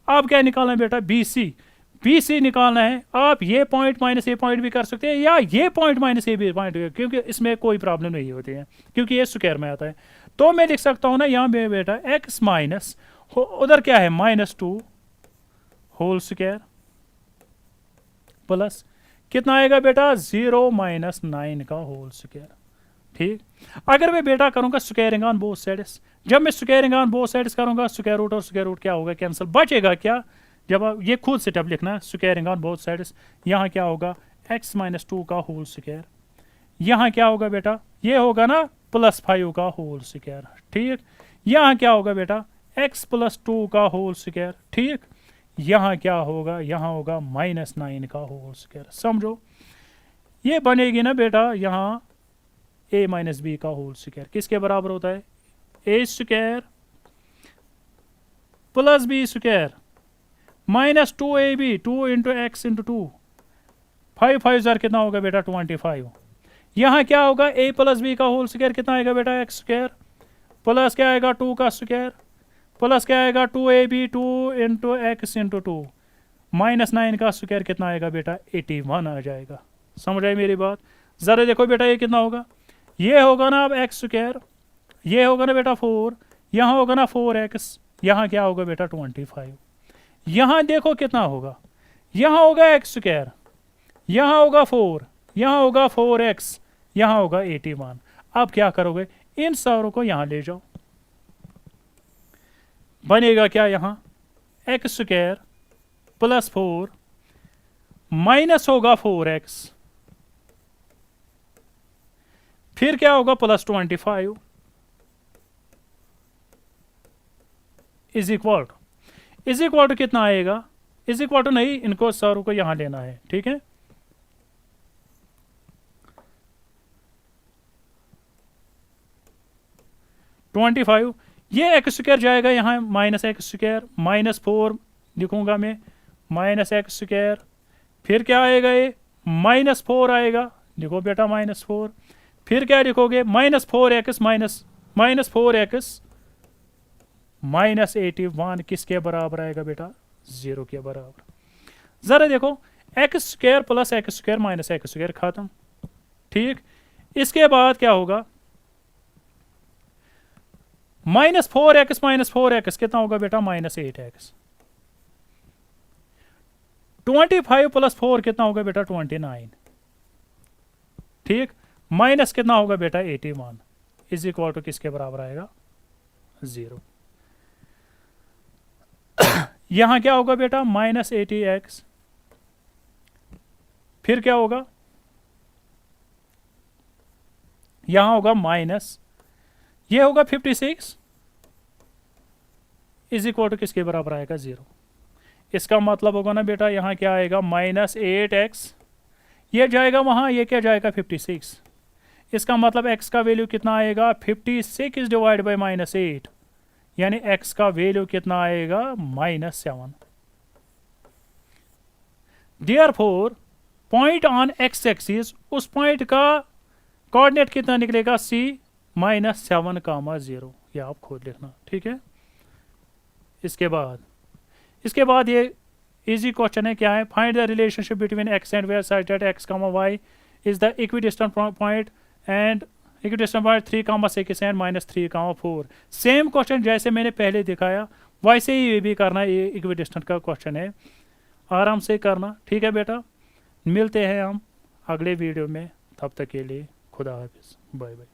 आप क्या निकालना है बेटा? बी सी निकालना है। आप ये पॉइंट माइनस ए पॉइंट भी कर सकते हैं, या ये point minus A B point, क्योंकि इसमें कोई प्रॉब्लम नहीं होती है, क्योंकि ये स्क्वायर में आता है। तो मैं लिख सकता हूं ना यहाँ पे बेटा x माइनस, उधर क्या है? माइनस 2 होल स्क्वायर प्लस कितना आएगा बेटा? 0 माइनस 9 का होल स्क्वायर। ठीक। अगर मैं बेटा करूंगा स्क्वायरिंग ऑन बोथ साइड्स, जब मैं स्क्वायरिंग ऑन बोथ साइड्स करूंगा, स्क्वायर रूट और स्क्वायर रूट क्या होगा? कैंसिल। बचेगा क्या? जब आप ये खुद सेटअप लिखना, स्क्वायरिंग ऑन बोथ साइड्स, यहाँ क्या होगा? x माइनस 2 का होल स्क्वायर। यहाँ क्या होगा बेटा? ये होगा ना प्लस 5 का होल स्क्वायर। ठीक। यहाँ क्या होगा बेटा? x प्लस 2 का होल स्क्वायर। ठीक। यहाँ क्या होगा? यहाँ होगा माइनस 9 का होल स्क्वायर। समझो, ये बनेगी ना बेटा यहाँ a माइनस बी का होल स्क्वायर किसके बराबर होता है? A square plus B square minus 2ab, 2 into X into 2 5 5 ज़र कितना होगा बेटा 25। यहाँ क्या होगा a प्लस बी का होल स्क्वायर कितना आएगा बेटा एक्स स्क्वायर, प्लस क्या आएगा 2 का स्क्वायर, प्लस क्या आएगा 2ab 2 इंटू एक्स इंटू 2, -9 का स्क्वायर कितना आएगा बेटा 81 आ जाएगा। समझ आई मेरी बात। ज़रा देखो बेटा ये कितना होगा, ये होगा ना अब एक्स स्क्वायर, ये होगा ना बेटा 4, यहाँ होगा ना 4x, यहाँ क्या होगा बेटा 25। यहाँ देखो कितना होगा, यहाँ होगा एक्स स्क्वायर, यहाँ होगा 4, यहाँ होगा 4x, यहाँ होगा 81। अब क्या करोगे, इन सारों को यहाँ ले जाओ, बनेगा क्या यहाँ एक्स स्क्वायर प्लस 4 माइनस होगा 4x, फिर क्या होगा प्लस 25 इज इक्वल टू कितना आएगा, इज इक्वल टू नहीं, इनको सारों को यहां लेना है, ठीक है। -25, ये एक्स स्क्वायर जाएगा यहाँ माइनस एक्स स्क्वायर, -4 लिखूंगा मैं, माइनस एक्स स्क्वायर, फिर क्या आएगा ये -4 आएगा, लिखो बेटा -4, फिर क्या लिखोगे -4x -4x -81 किसके बराबर आएगा बेटा 0 के बराबर। ज़रा देखो x square plus x square minus x square खत्म, ठीक। इसके बाद क्या होगा -4x कितना होगा बेटा -8x, 25 प्लस 4 कितना होगा बेटा 29, ठीक, माइनस कितना होगा बेटा 81 इज इक्वल टू किसके बराबर आएगा 0। यहां क्या होगा बेटा -80x, फिर क्या होगा यहां होगा माइनस, ये होगा 56 इज इक्वल टू किसके बराबर आएगा 0। इसका मतलब होगा ना बेटा यहां क्या आएगा -8x, ये जाएगा वहां, ये क्या जाएगा 56, इसका मतलब x का वैल्यू कितना आएगा 56 डिवाइड बाई -8, यानी x का वैल्यू कितना आएगा -7। Therefore point on x axis, उस पॉइंट का कोऑर्डिनेट कितना निकलेगा c -7, ये आप खुद लिखना, ठीक है। इसके बाद ये इजी क्वेश्चन है, क्या है, find the relationship between x and Y such that x, y is the equidistant point and equidistant point 3, 6 and -3, 4। Same question जैसे मैंने पहले दिखाया वैसे ही ये भी करना, ये इक्विडिस्टेंट का क्वेश्चन है, आराम से करना, ठीक है बेटा। मिलते हैं हम अगले वीडियो में, तब तक के लिए खुदा हाफिज़, बाय बाय।